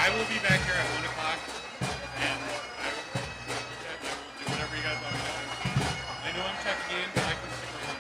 I will be back here at 1 o'clock, and I will do whatever you guys want me to do. I know I'm checking in, but I can stick around.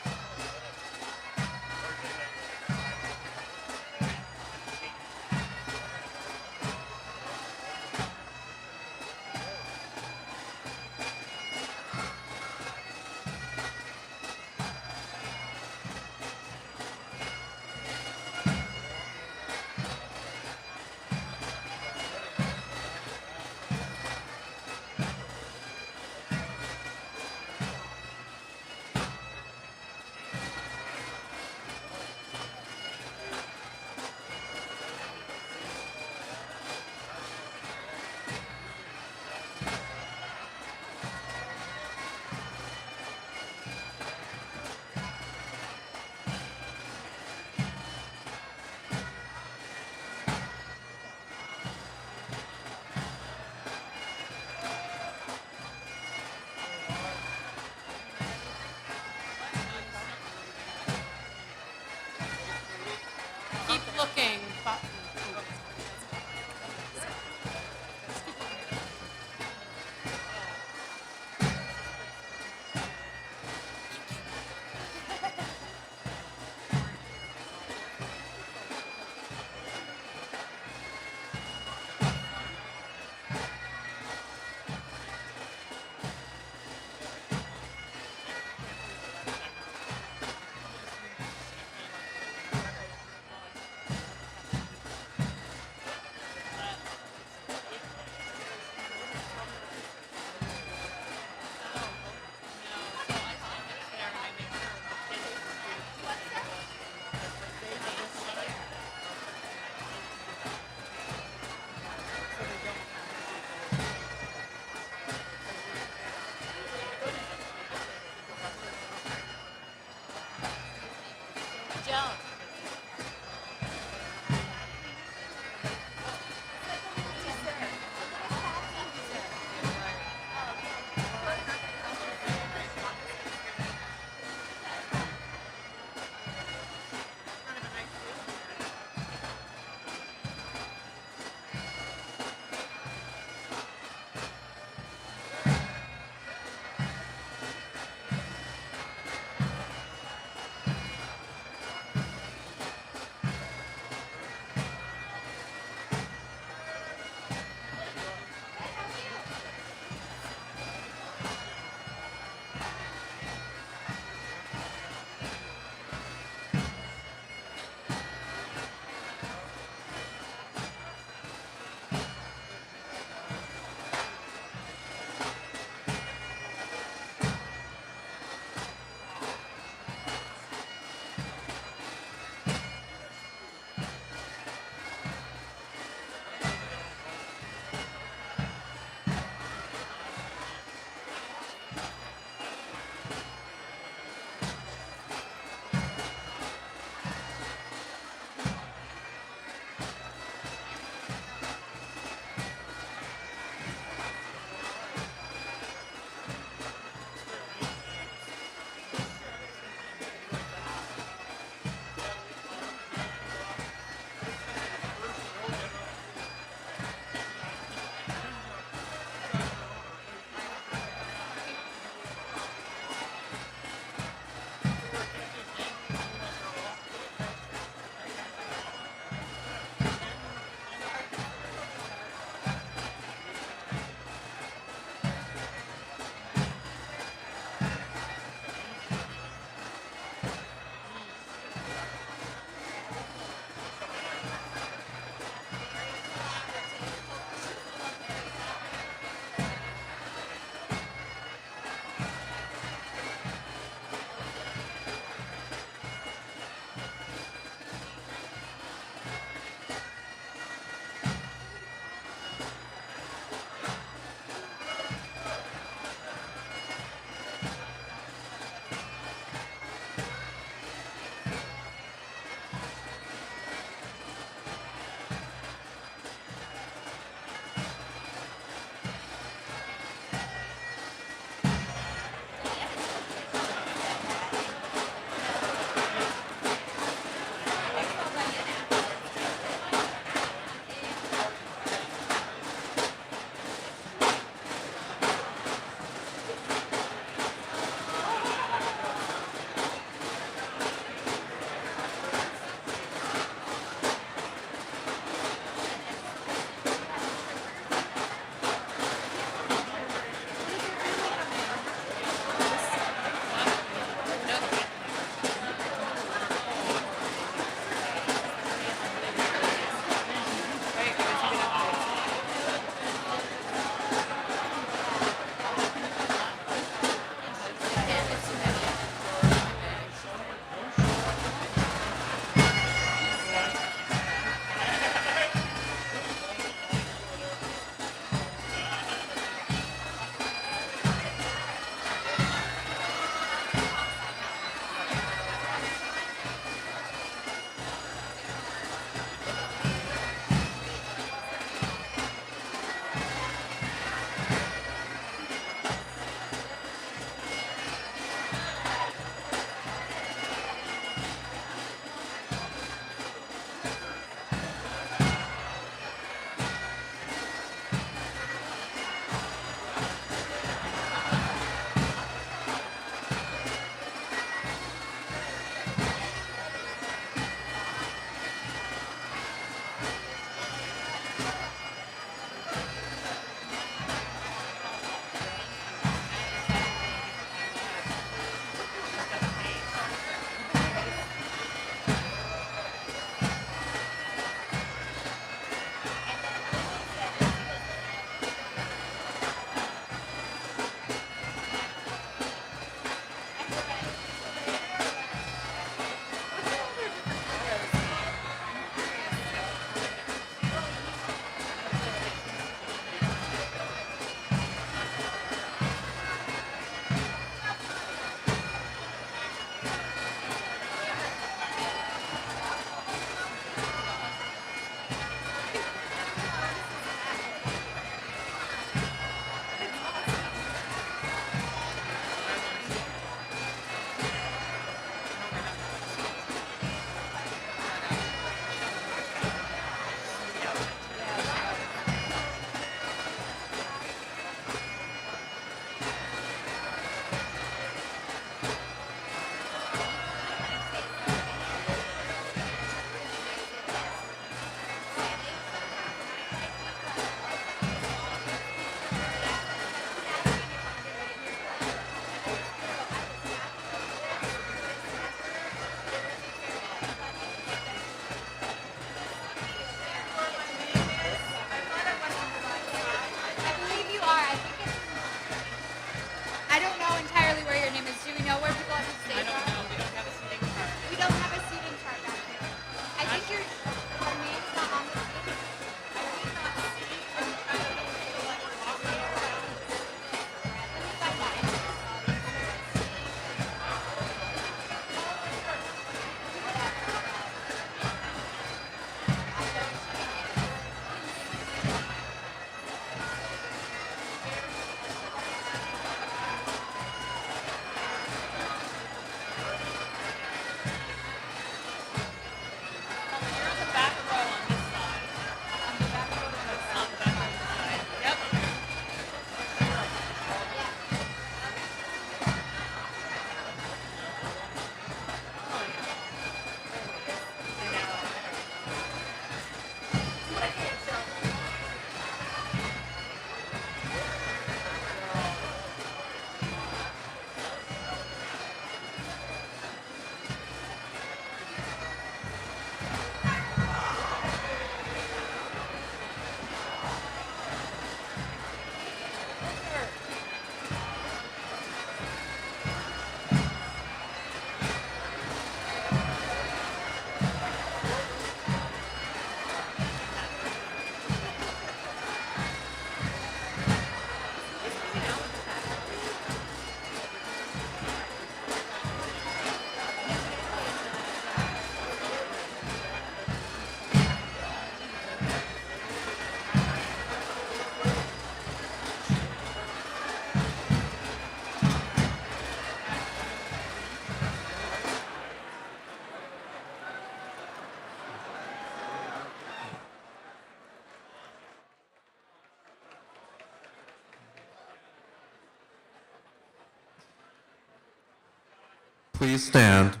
Please stand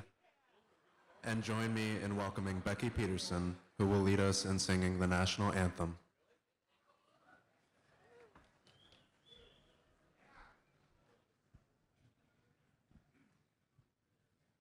and join me in welcoming Becky Peterson, who will lead us in singing the National Anthem.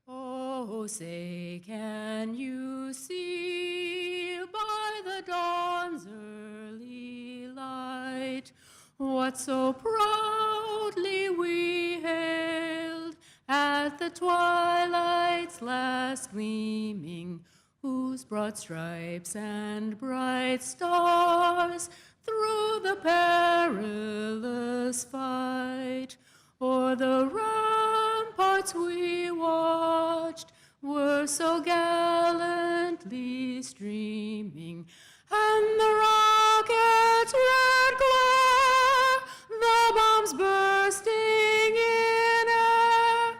Oh, say, can you see by the dawn's early light what so proudly we hailed at the twilight's last gleaming, whose broad stripes and bright stars through the perilous fight o'er the ramparts we watched were so gallantly streaming, and the rocket's red glare, the bombs bursting in air,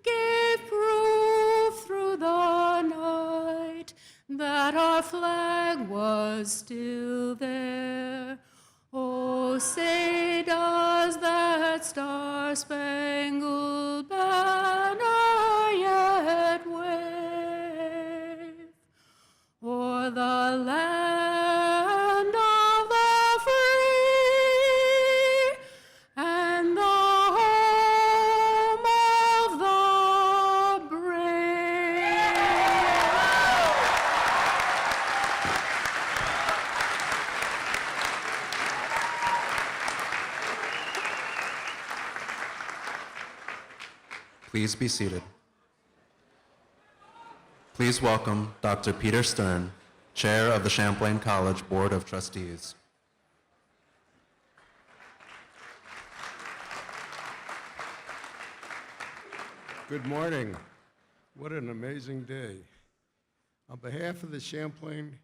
gave proof through the night that our flag was still there. Oh, say, does that star-spangled banner yet wave o'er the land of the free and the home of the brave? Please be seated. Please welcome Dr. Peter Stein, Chair of the Champlain College Board of Trustees. Good morning. What an amazing day. On behalf of the Champlain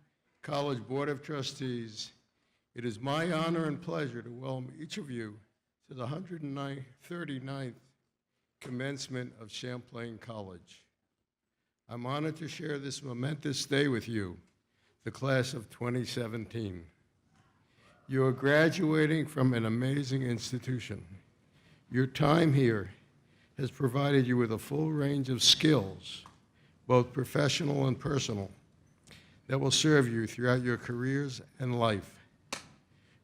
College Board of Trustees, it is my honor and pleasure to welcome each of you to the 139th Commencement of Champlain College. I'm honored to share this momentous day with you, the class of 2017. You are graduating from an amazing institution. Your time here has provided you with a full range of skills, both professional and personal, that will serve you throughout your careers and life.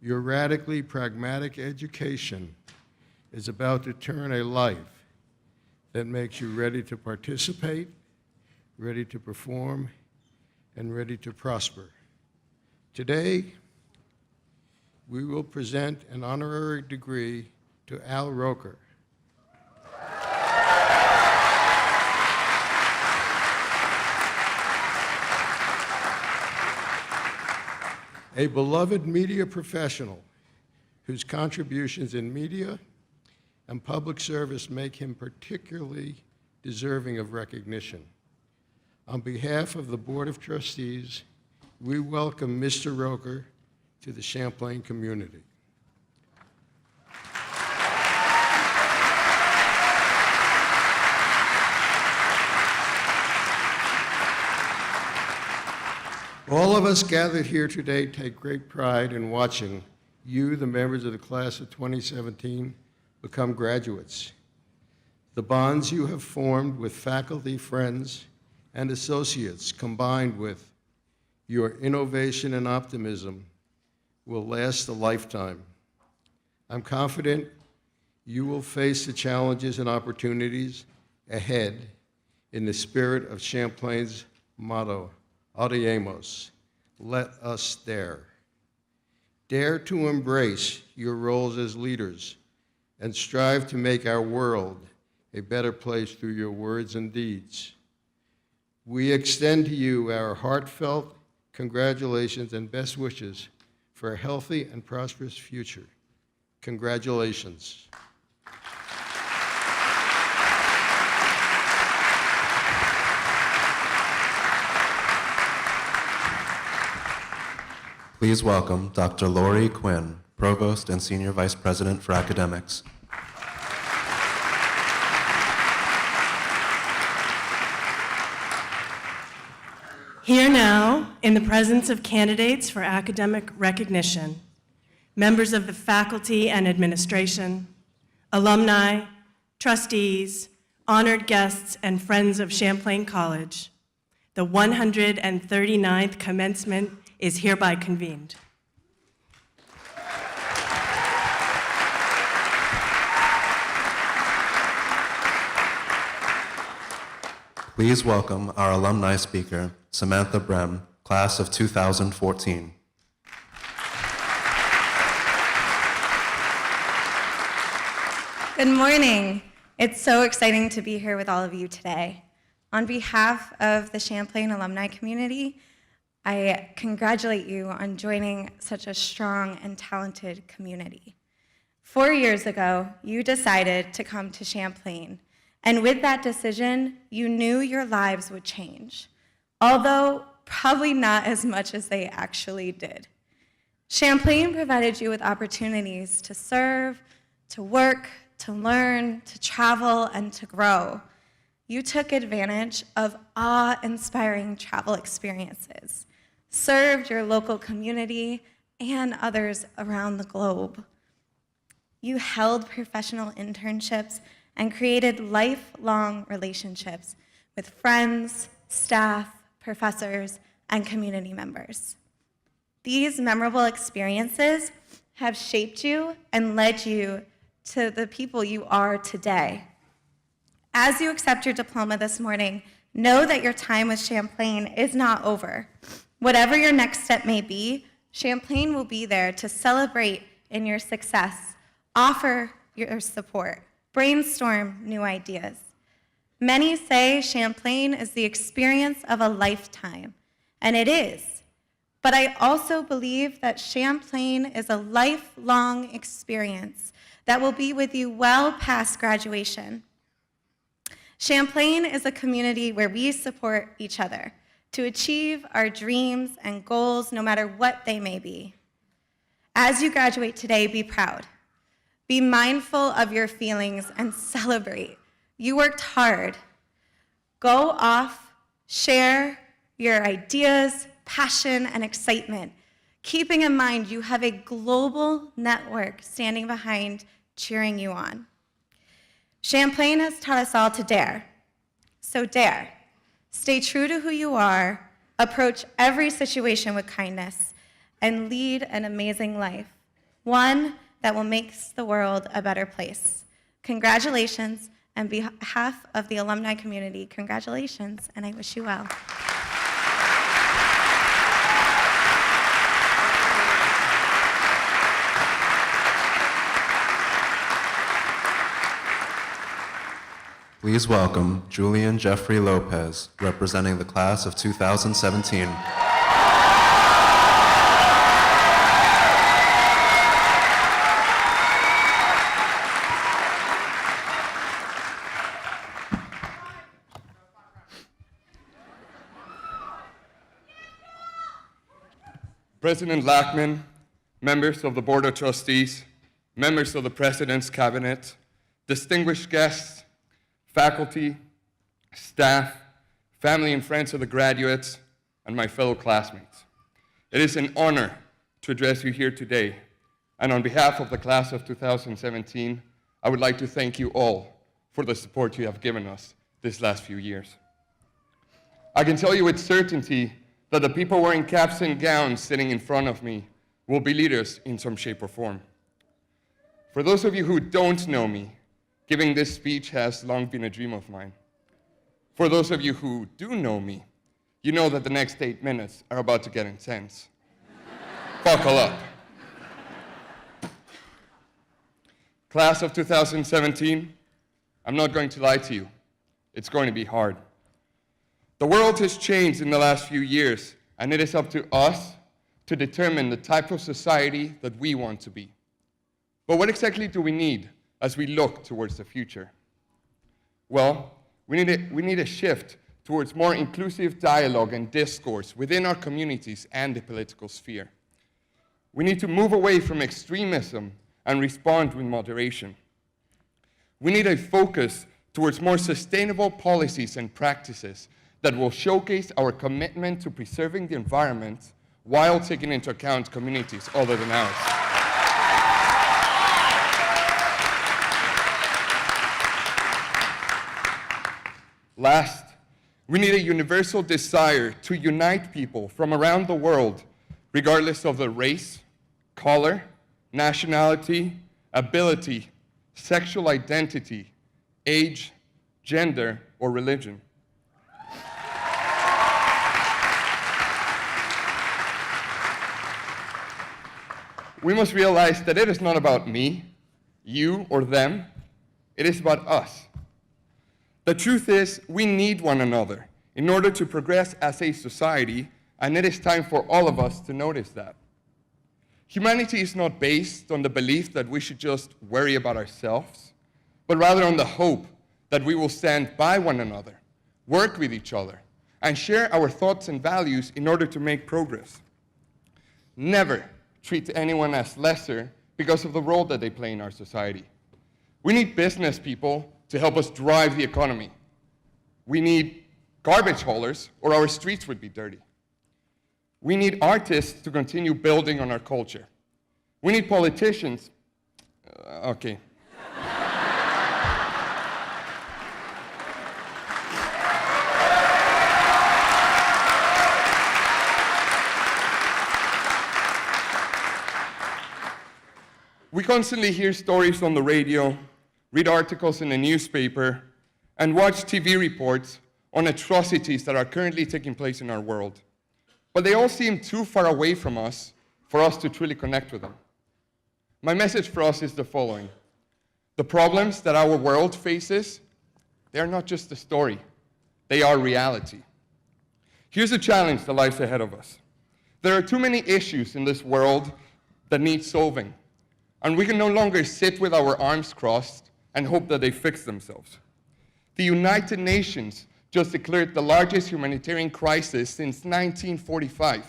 Your radically pragmatic education is about to turn a life that makes you ready to participate, ready to perform, and ready to prosper. Today, we will present an honorary degree to Al Roker. A beloved media professional whose contributions in media and public service make him particularly deserving of recognition. On behalf of the Board of Trustees, we welcome Mr. Roker to the Champlain community. All of us gathered here today take great pride in watching you, the members of the class of 2017, become graduates. The bonds you have formed with faculty, friends, and associates, combined with your innovation and optimism, will last a lifetime. I'm confident you will face the challenges and opportunities ahead in the spirit of Champlain's motto, Audiemos, let us dare. Dare to embrace your roles as leaders and strive to make our world a better place through your words and deeds. We extend to you our heartfelt congratulations and best wishes for a healthy and prosperous future. Congratulations. Please welcome Dr. Lori Quinn, Provost and Senior Vice President for Academics. Here now, in the presence of candidates for academic recognition, members of the faculty and administration, alumni, trustees, honored guests, and friends of Champlain College, the 139th Commencement is hereby convened. Please welcome our alumni speaker, Samantha Brem, class of 2014. Good morning. It's so exciting to be here with all of you today. On behalf of the Champlain alumni community, I congratulate you on joining such a strong and talented community. 4 years ago, you decided to come to Champlain, and with that decision, you knew your lives would change, although probably not as much as they actually did. Champlain provided you with opportunities to serve, to work, to learn, to travel, and to grow. You took advantage of awe-inspiring travel experiences, served your local community and others around the globe. You held professional internships and created lifelong relationships with friends, staff, professors, and community members. These memorable experiences have shaped you and led you to the people you are today. As you accept your diploma this morning, know that your time with Champlain is not over. Whatever your next step may be, Champlain will be there to celebrate in your success, offer your support, brainstorm new ideas. Many say Champlain is the experience of a lifetime, and it is. But I also believe that Champlain is a lifelong experience that will be with you well past graduation. Champlain is a community where we support each other to achieve our dreams and goals, no matter what they may be. As you graduate today, be proud. Be mindful of your feelings and celebrate. You worked hard. Go off, share your ideas, passion, and excitement, keeping in mind you have a global network standing behind, cheering you on. Champlain has taught us all to dare. So dare. Stay true to who you are, approach every situation with kindness, and lead an amazing life, one that will make the world a better place. Congratulations, and on behalf of the alumni community, congratulations, and I wish you well. Please welcome Julian Jeffrey Lopez, representing the class of 2017. President Lackman, members of the Board of Trustees, members of the President's Cabinet, distinguished guests, faculty, staff, family and friends of the graduates, and my fellow classmates. It is an honor to address you here today, and on behalf of the class of 2017, I would like to thank you all for the support you have given us these last few years. I can tell you with certainty that the people wearing caps and gowns sitting in front of me will be leaders in some shape or form. For those of you who don't know me, giving this speech has long been a dream of mine. For those of you who do know me, you know that the next 8 minutes are about to get intense. Buckle up. Class of 2017, I'm not going to lie to you. It's going to be hard. The world has changed in the last few years, and it is up to us to determine the type of society that we want to be. But what exactly do we need as we look towards the future? Well, we need a shift towards more inclusive dialogue and discourse within our communities and the political sphere. We need to move away from extremism and respond with moderation. We need a focus towards more sustainable policies and practices that will showcase our commitment to preserving the environment while taking into account communities other than ours. Last, we need a universal desire to unite people from around the world, regardless of their race, color, nationality, ability, sexual identity, age, gender, or religion. We must realize that it is not about me, you, or them. It is about us. The truth is, we need one another in order to progress as a society, and it is time for all of us to notice that. Humanity is not based on the belief that we should just worry about ourselves, but rather on the hope that we will stand by one another, work with each other, and share our thoughts and values in order to make progress. Never treat anyone as lesser because of the role that they play in our society. We need business people to help us drive the economy. We need garbage haulers, or our streets would be dirty. We need artists to continue building on our culture. We need politicians. Okay. We constantly hear stories on the radio, read articles in the newspaper, and watch TV reports on atrocities that are currently taking place in our world. But they all seem too far away from us for us to truly connect with them. My message for us is the following. The problems that our world faces, they are not just a story. They are reality. Here's a challenge that lies ahead of us. There are too many issues in this world that need solving. And we can no longer sit with our arms crossed and hope that they fix themselves. The United Nations just declared the largest humanitarian crisis since 1945.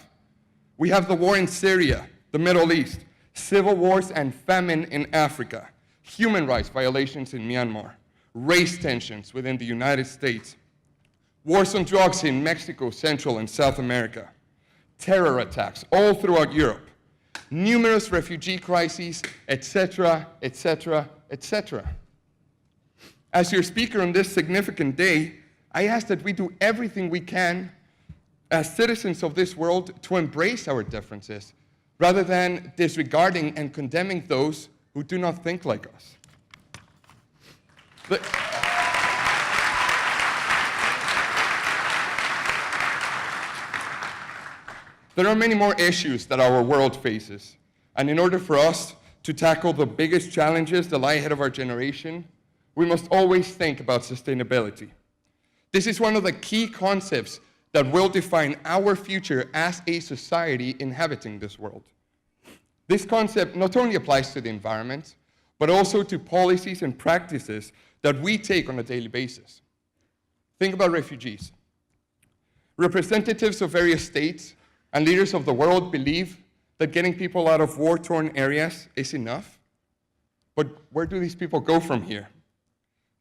We have the war in Syria, the Middle East, civil wars and famine in Africa, human rights violations in Myanmar, race tensions within the United States, wars on drugs in Mexico, Central and South America, terror attacks all throughout Europe, numerous refugee crises, etc., etc., etc. As your speaker on this significant day, I ask that we do everything we can as citizens of this world to embrace our differences, rather than disregarding and condemning those who do not think like us. There are many more issues that our world faces, and in order for us to tackle the biggest challenges that lie ahead of our generation, we must always think about sustainability. This is one of the key concepts that will define our future as a society inhabiting this world. This concept not only applies to the environment, but also to policies and practices that we take on a daily basis. Think about refugees. Representatives of various states and leaders of the world believe that getting people out of war-torn areas is enough. But where do these people go from here?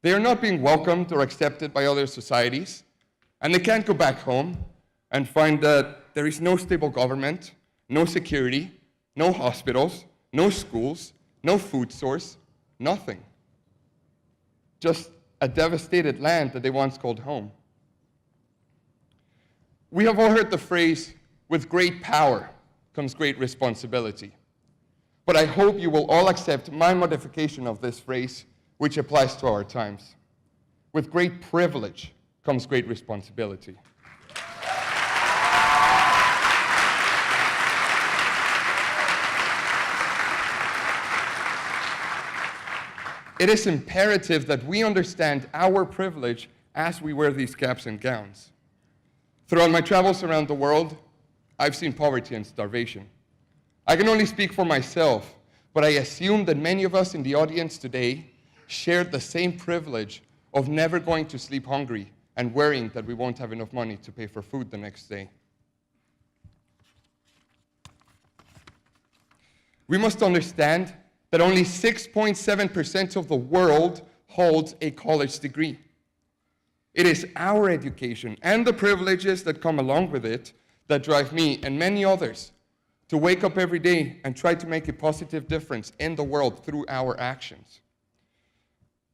They are not being welcomed or accepted by other societies, and they can't go back home and find that there is no stable government, no security, no hospitals, no schools, no food source, nothing. Just a devastated land that they once called home. We have all heard the phrase, "With great power comes great responsibility." But I hope you will all accept my modification of this phrase, which applies to our times. With great privilege comes great responsibility. It is imperative that we understand our privilege as we wear these caps and gowns. Throughout my travels around the world, I've seen poverty and starvation. I can only speak for myself, but I assume that many of us in the audience today shared the same privilege of never going to sleep hungry and worrying that we won't have enough money to pay for food the next day. We must understand that only 6.7% of the world holds a college degree. It is our education and the privileges that come along with it that drive me and many others to wake up every day and try to make a positive difference in the world through our actions.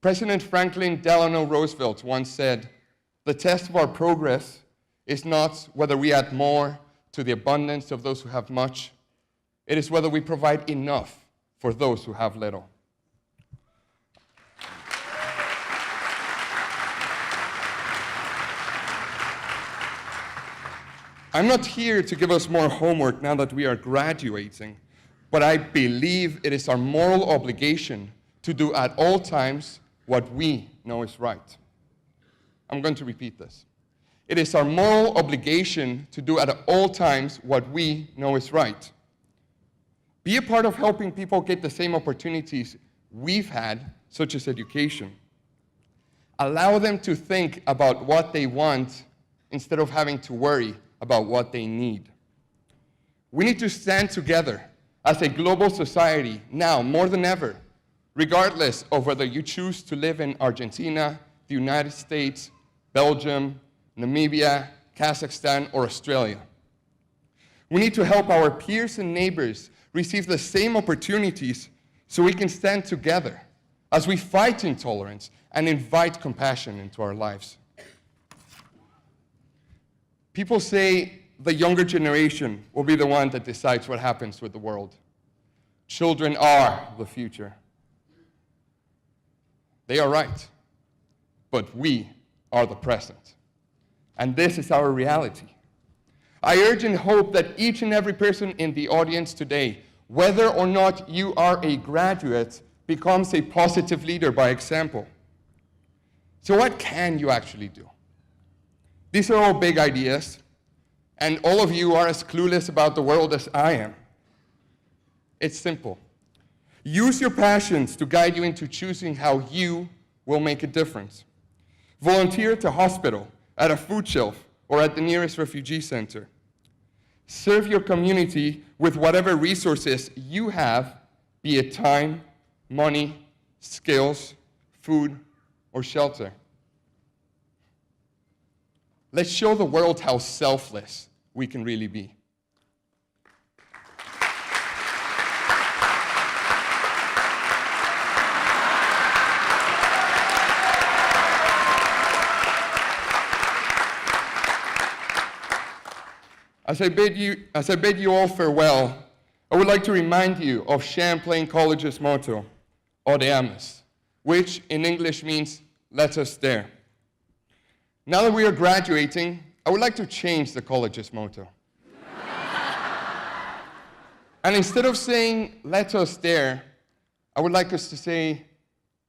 President Franklin Delano Roosevelt once said, The test of our progress is not whether we add more to the abundance of those who have much. It is whether we provide enough for those who have little. I'm not here to give us more homework now that we are graduating, but I believe it is our moral obligation to do at all times what we know is right. I'm going to repeat this. It is our moral obligation to do at all times what we know is right. Be a part of helping people get the same opportunities we've had, such as education. Allow them to think about what they want instead of having to worry about what they need. We need to stand together as a global society now more than ever, regardless of whether you choose to live in Argentina, the United States, Belgium, Namibia, Kazakhstan, or Australia. We need to help our peers and neighbors receive the same opportunities so we can stand together as we fight intolerance and invite compassion into our lives. People say the younger generation will be the one that decides what happens with the world. Children are the future. They are right, but we are the present. And this is our reality. I urge and hope that each and every person in the audience today, whether or not you are a graduate, becomes a positive leader by example. So what can you actually do? These are all big ideas, and all of you are as clueless about the world as I am. It's simple. Use your passions to guide you into choosing how you will make a difference. Volunteer at a hospital, at a food shelf, or at the nearest refugee center. Serve your community with whatever resources you have, be it time, money, skills, food, or shelter. Let's show the world how selfless we can really be. As I bid you all farewell, I would like to remind you of Champlain College's motto, Oreamus, which in English means, let us dare. Now that we are graduating, I would like to change the college's motto. And instead of saying, let us dare, I would like us to say,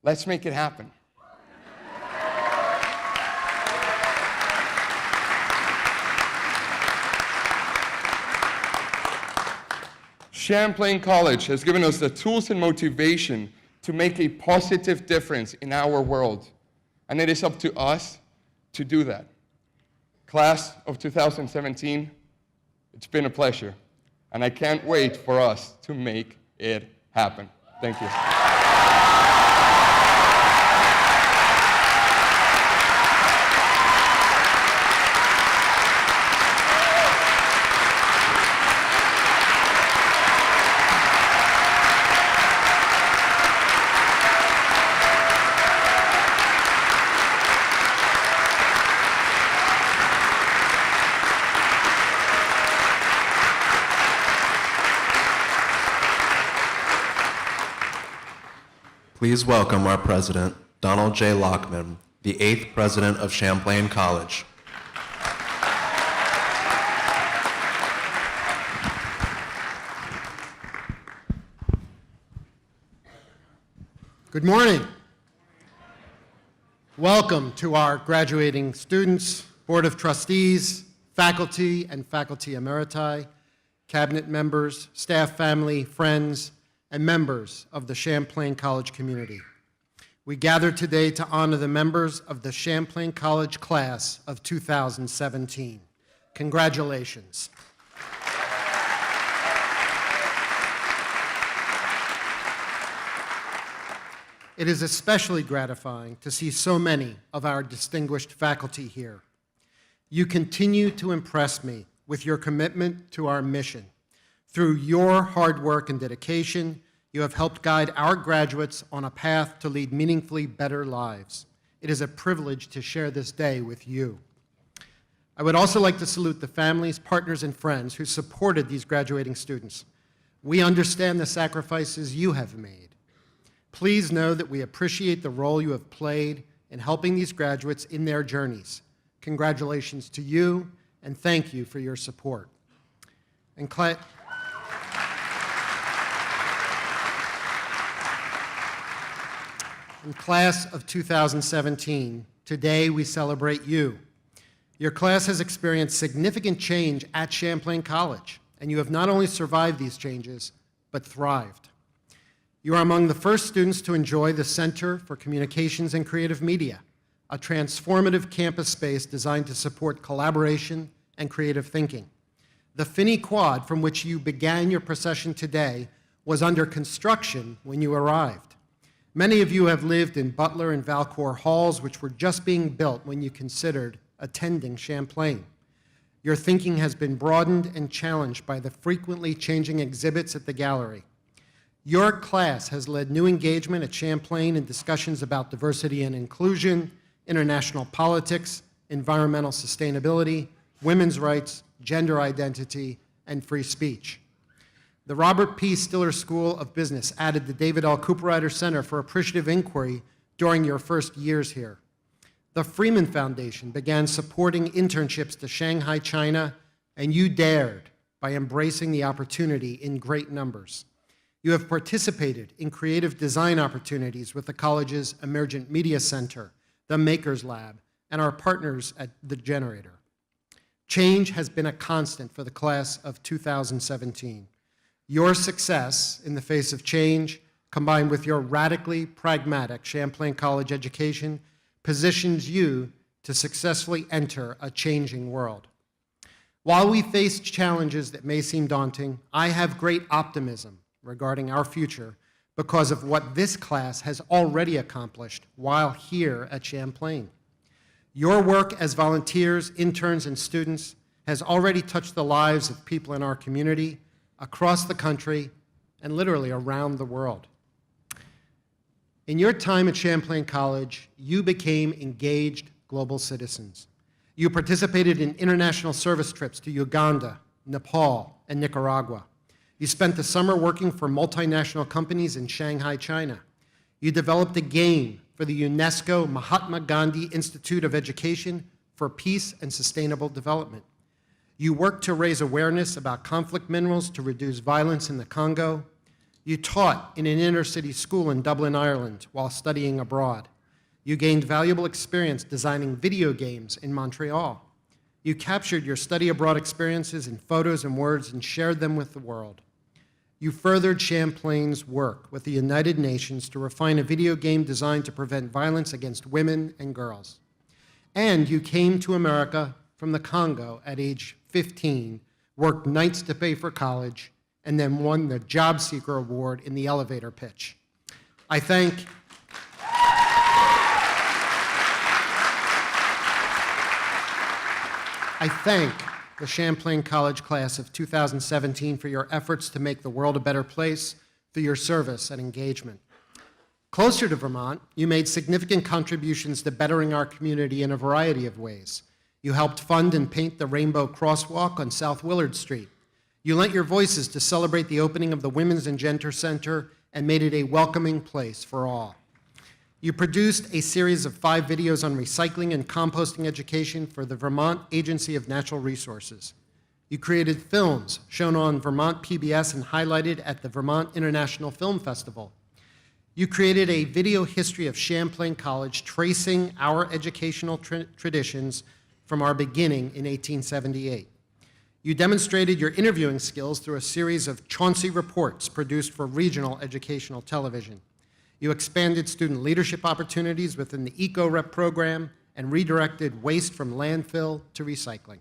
let's make it happen. Champlain College has given us the tools and motivation to make a positive difference in our world, and it is up to us to do that. Class of 2017, it's been a pleasure, and I can't wait for us to make it happen. Thank you. Please welcome our president, Donald J. Lockman, the 8th president of Champlain College. Good morning. Welcome to our graduating students, Board of Trustees, faculty and faculty emeriti, cabinet members, staff, family, friends, and members of the Champlain College community. We gather today to honor the members of the Champlain College class of 2017. Congratulations. It is especially gratifying to see so many of our distinguished faculty here. You continue to impress me with your commitment to our mission. Through your hard work and dedication, you have helped guide our graduates on a path to lead meaningfully better lives. It is a privilege to share this day with you. I would also like to salute the families, partners, and friends who supported these graduating students. We understand the sacrifices you have made. Please know that we appreciate the role you have played in helping these graduates in their journeys. Congratulations to you, and thank you for your support. And in class of 2017, today we celebrate you. Your class has experienced significant change at Champlain College, and you have not only survived these changes, but thrived. You are among the first students to enjoy the Center for Communications and Creative Media, a transformative campus space designed to support collaboration and creative thinking. The Finney Quad, from which you began your procession today, was under construction when you arrived. Many of you have lived in Butler and Valcour halls, which were just being built when you considered attending Champlain. Your thinking has been broadened and challenged by the frequently changing exhibits at the gallery. Your class has led new engagement at Champlain in discussions about diversity and inclusion, international politics, environmental sustainability, women's rights, gender identity, and free speech. The Robert P. Stiller School of Business added the David L. Cooperrider Center for Appreciative Inquiry during your first years here. The Freeman Foundation began supporting internships to Shanghai, China, and you dared by embracing the opportunity in great numbers. You have participated in creative design opportunities with the college's Emergent Media Center, the Makers Lab, and our partners at The Generator. Change has been a constant for the class of 2017. Your success in the face of change, combined with your radically pragmatic Champlain College education, positions you to successfully enter a changing world. While we face challenges that may seem daunting, I have great optimism regarding our future because of what this class has already accomplished while here at Champlain. Your work as volunteers, interns, and students has already touched the lives of people in our community, across the country, and literally around the world. In your time at Champlain College, you became engaged global citizens. You participated in international service trips to Uganda, Nepal, and Nicaragua. You spent the summer working for multinational companies in Shanghai, China. You developed a game for the UNESCO Mahatma Gandhi Institute of Education for Peace and Sustainable Development. You worked to raise awareness about conflict minerals to reduce violence in the Congo. You taught in an inner-city school in Dublin, Ireland, while studying abroad. You gained valuable experience designing video games in Montreal. You captured your study abroad experiences in photos and words and shared them with the world. You furthered Champlain's work with the United Nations to refine a video game designed to prevent violence against women and girls. And you came to America from the Congo at age 15, worked nights to pay for college, and then won the Job Seeker Award in the elevator pitch. I thank the Champlain College class of 2017 for your efforts to make the world a better place through your service and engagement. Closer to Vermont, you made significant contributions to bettering our community in a variety of ways. You helped fund and paint the Rainbow Crosswalk on South Willard Street. You lent your voices to celebrate the opening of the Women's and Gender Center and made it a welcoming place for all. You produced a series of 5 videos on recycling and composting education for the Vermont Agency of Natural Resources. You created films shown on Vermont PBS and highlighted at the Vermont International Film Festival. You created a video history of Champlain College tracing our educational traditions from our beginning in 1878. You demonstrated your interviewing skills through a series of Chauncey reports produced for regional educational television. You expanded student leadership opportunities within the EcoRep program and redirected waste from landfill to recycling.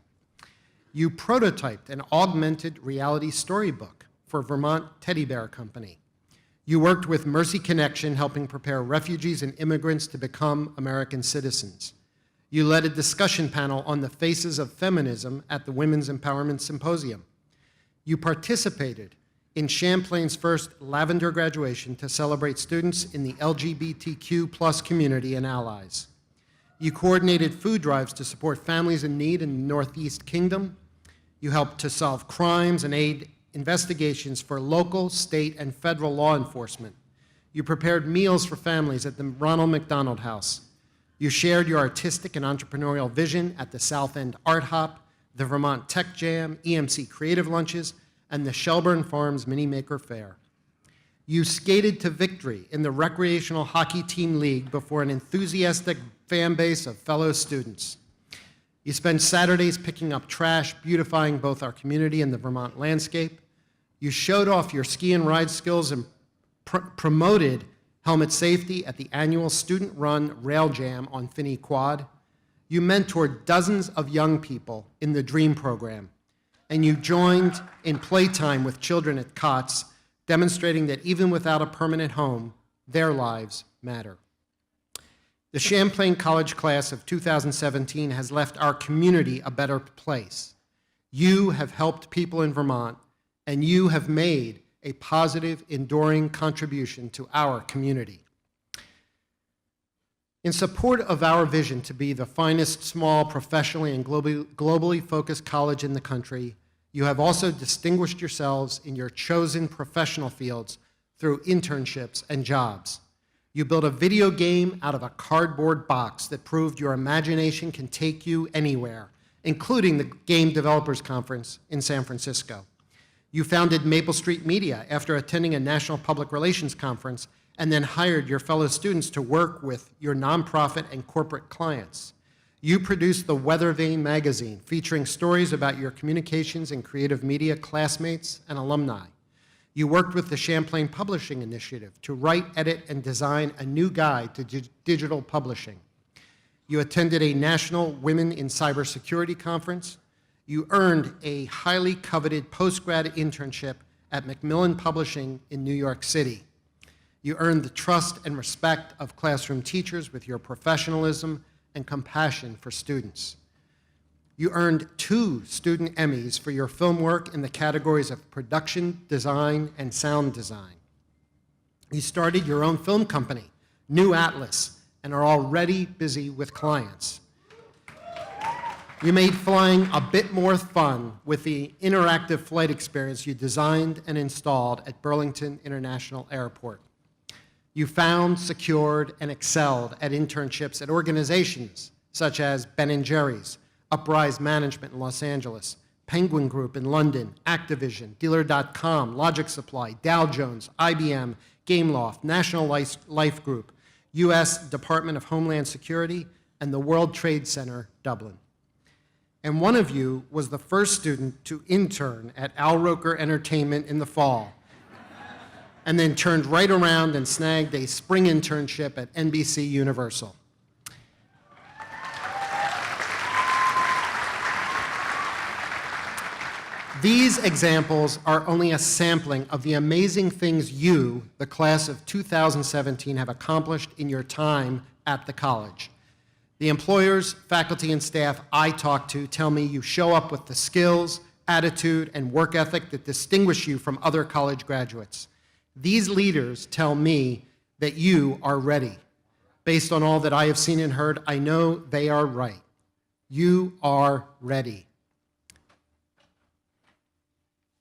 You prototyped an augmented reality storybook for Vermont Teddy Bear Company. You worked with Mercy Connection, helping prepare refugees and immigrants to become American citizens. You led a discussion panel on the faces of feminism at the Women's Empowerment Symposium. You participated in Champlain's first Lavender graduation to celebrate students in the LGBTQ+ community and allies. You coordinated food drives to support families in need in the Northeast Kingdom. You helped to solve crimes and aid investigations for local, state, and federal law enforcement. You prepared meals for families at the Ronald McDonald House. You shared your artistic and entrepreneurial vision at the South End Art Hop, the Vermont Tech Jam, EMC Creative Lunches, and the Shelburne Farms Mini Maker Fair. You skated to victory in the Recreational Hockey Team League before an enthusiastic fan base of fellow students. You spend Saturdays picking up trash, beautifying both our community and the Vermont landscape. You showed off your ski and ride skills and promoted helmet safety at the annual student-run Rail Jam on Finney Quad. You mentored dozens of young people in the DREAM program, and you joined in playtime with children at COTS, demonstrating that even without a permanent home, their lives matter. The Champlain College class of 2017 has left our community a better place. You have helped people in Vermont, and you have made a positive, enduring contribution to our community. In support of our vision to be the finest small, professionally and globally focused college in the country, you have also distinguished yourselves in your chosen professional fields through internships and jobs. You built a video game out of a cardboard box that proved your imagination can take you anywhere, including the Game Developers Conference in San Francisco. You founded Maple Street Media after attending a national public relations conference and then hired your fellow students to work with your nonprofit and corporate clients. You produced the Weather Vane magazine, featuring stories about your communications and creative media classmates and alumni. You worked with the Champlain Publishing Initiative to write, edit, and design a new guide to digital publishing. You attended a National Women in Cybersecurity conference. You earned a highly coveted postgrad internship at Macmillan Publishing in New York City. You earned the trust and respect of classroom teachers with your professionalism and compassion for students. You earned 2 student Emmys for your film work in the categories of production design and sound design. You started your own film company, New Atlas, and are already busy with clients. You made flying a bit more fun with the interactive flight experience you designed and installed at Burlington International Airport. You found, secured, and excelled at internships at organizations such as Ben & Jerry's, Uprise Management in Los Angeles, Penguin Group in London, Activision, Dealer.com, Logic Supply, Dow Jones, IBM, Gameloft, National Life Group, U.S. Department of Homeland Security, and the World Trade Center, Dublin. And one of you was the first student to intern at Roker Entertainment in the fall, and then turned right around and snagged a spring internship at NBC Universal. These examples are only a sampling of the amazing things you, the class of 2017, have accomplished in your time at the college. The employers, faculty, and staff I talk to tell me you show up with the skills, attitude, and work ethic that distinguish you from other college graduates. These leaders tell me that you are ready. Based on all that I have seen and heard, I know they are right. You are ready.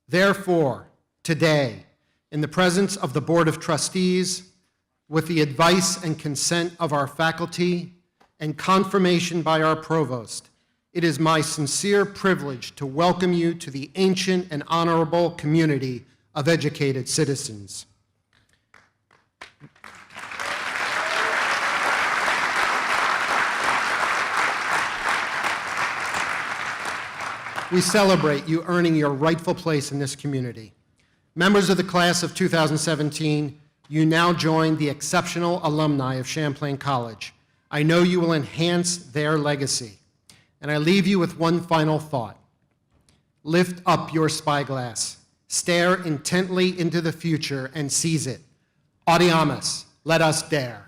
Therefore, today, in the presence of the Board of Trustees, with the advice and consent of our faculty, and confirmation by our provost, it is my sincere privilege to welcome you to the ancient and honorable community of educated citizens. We celebrate you earning your rightful place in this community. Members of the class of 2017, you now join the exceptional alumni of Champlain College. I know you will enhance their legacy. And I leave you with one final thought. Lift up your spyglass, stare intently into the future, and seize it. Audiamus, let us dare.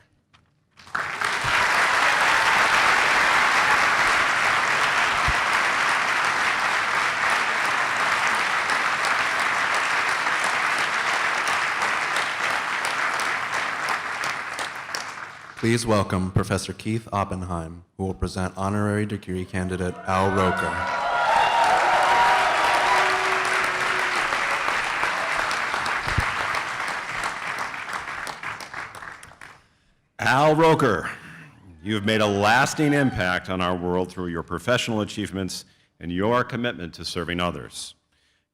Please welcome Professor Keith Oppenheim, who will present honorary degree candidate Al Roker. Al Roker, you have made a lasting impact on our world through your professional achievements and your commitment to serving others.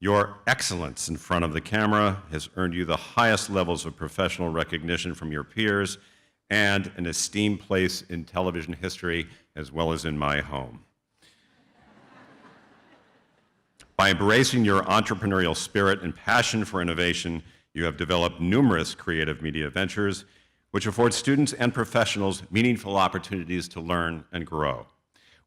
Your excellence in front of the camera has earned you the highest levels of professional recognition from your peers and an esteemed place in television history as well as in my home. By embracing your entrepreneurial spirit and passion for innovation, you have developed numerous creative media ventures which afford students and professionals meaningful opportunities to learn and grow.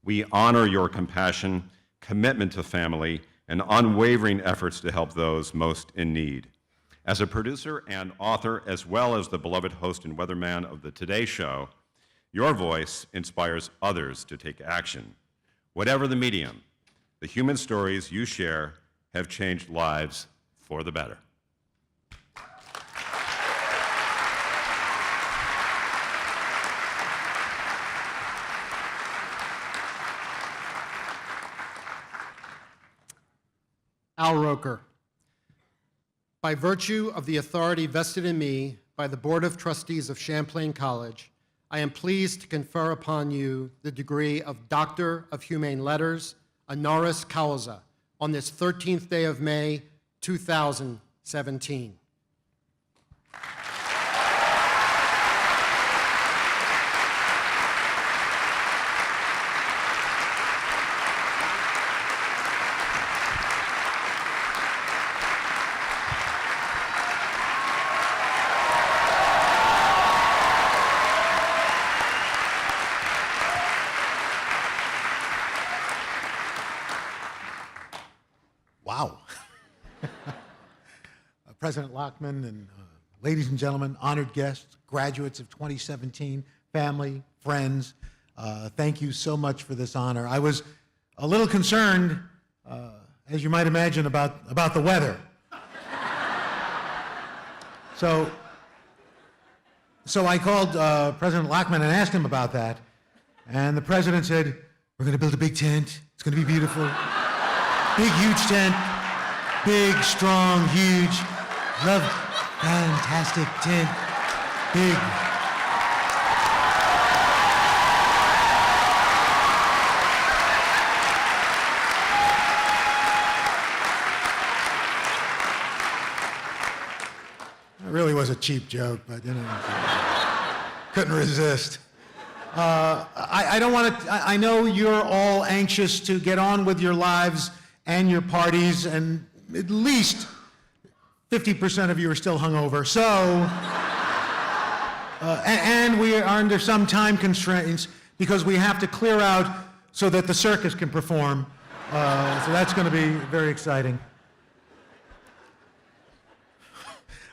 We honor your compassion, commitment to family, and unwavering efforts to help those most in need. As a producer and author, as well as the beloved host and weatherman of the Today Show, your voice inspires others to take action. Whatever the medium, the human stories you share have changed lives for the better. Al Roker. By virtue of the authority vested in me by the Board of Trustees of Champlain College, I am pleased to confer upon you the degree of Doctor of Humane Letters, honoris causa, on this 13th day of May, 2017. Wow. President Lockman and ladies and gentlemen, honored guests, graduates of 2017, family, friends, thank you so much for this honor. I was a little concerned, as you might imagine, about the weather. So I called President Lockman and asked him about that, and the president said, "We're going to build a big tent. It's going to be beautiful. Big, huge tent. Big, strong, huge. Love, fantastic tent. Big." It really was a cheap joke, but you know, couldn't resist. I don't want to. I know you're all anxious to get on with your lives and your parties, and at least 50% of you are still hungover. So, and we are under some time constraints because we have to clear out so that the circus can perform. So that's going to be very exciting.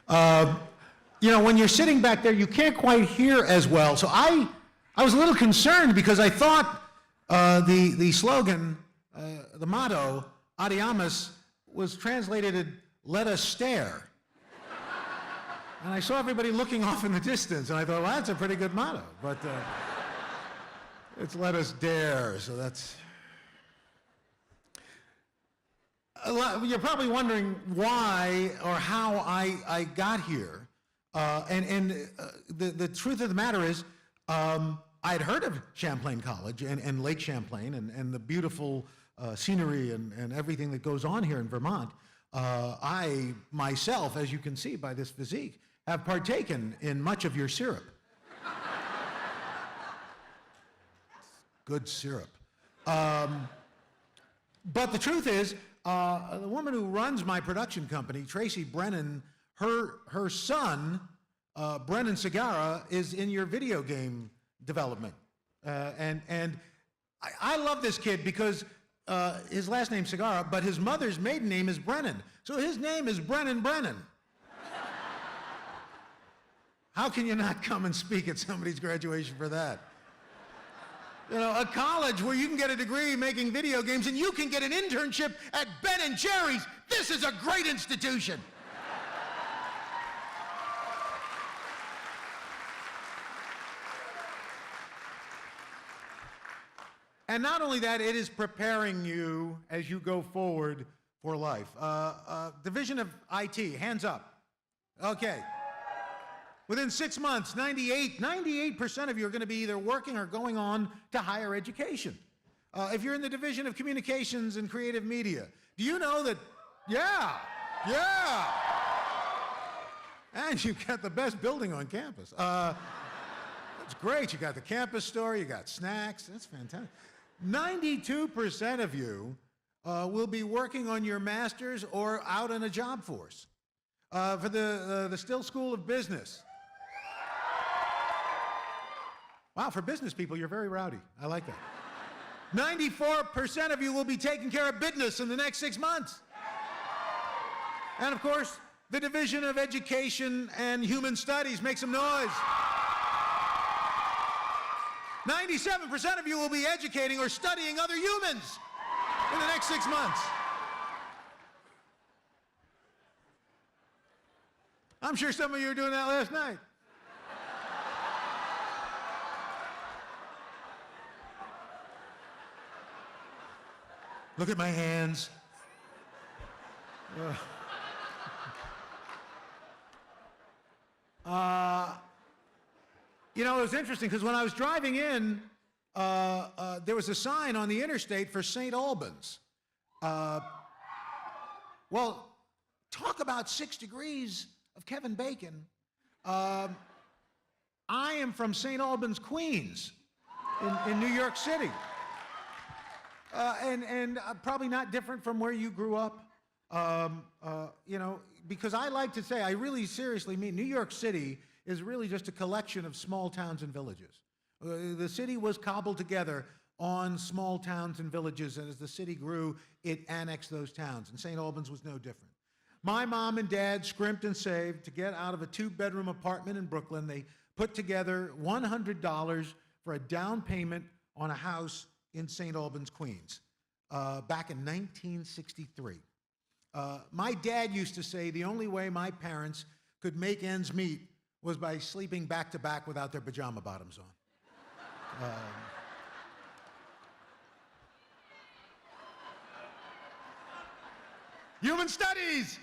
You know, when you're sitting back there, you can't quite hear as well. So I was a little concerned because I thought the slogan, the motto, Adiamus, was translated, "Let us stare." And I saw everybody looking off in the distance, and I thought, well, that's a pretty good motto. But it's "Let us dare," so that's... You're probably wondering why or how I got here. The truth of the matter is, I had heard of Champlain College and Lake Champlain and the beautiful scenery and everything that goes on here in Vermont. I myself, as you can see by this physique, have partaken in much of your syrup. Good syrup. But the truth is, the woman who runs my production company, Tracy Brennan, her son, Brennan Segara, is in your video game development. And I love this kid because his last name's Segara, but his mother's maiden name is Brennan. So his name is Brennan Brennan. How can you not come and speak at somebody's graduation for that? You know, a college where you can get a degree making video games and you can get an internship at Ben & Jerry's. This is a great institution. And not only that, it is preparing you as you go forward for life. Division of IT, hands up. Okay. Within 6 months, 98% of you are going to be either working or going on to higher education. If you're in the Division of Communications and Creative Media, do you know that, yeah. And you've got the best building on campus. That's great. You got the campus store, you got snacks. That's fantastic. 92% of you will be working on your master's or out in a job force. For the Still School of Business. Wow, for business people, you're very rowdy. I like that. 94% of you will be taking care of business in the next 6 months. And of course, the Division of Education and Human Studies, make some noise. 97% of you will be educating or studying other humans in the next 6 months. I'm sure some of you were doing that last night. Look at my hands. You know, it was interesting because when I was driving in, there was a sign on the interstate for St. Albans. Well, talk about 6 degrees of Kevin Bacon. I am from St. Albans, Queens, in New York City. And probably not different from where you grew up. You know, because I like to say, I really seriously mean New York City is really just a collection of small towns and villages. The city was cobbled together on small towns and villages, and as the city grew, it annexed those towns, and St. Albans was no different. My mom and dad scrimped and saved to get out of a 2-bedroom apartment in Brooklyn. They put together $100 for a down payment on a house in St. Albans, Queens, back in 1963. My dad used to say the only way my parents could make ends meet was by sleeping back to back without their pajama bottoms on. Human Studies!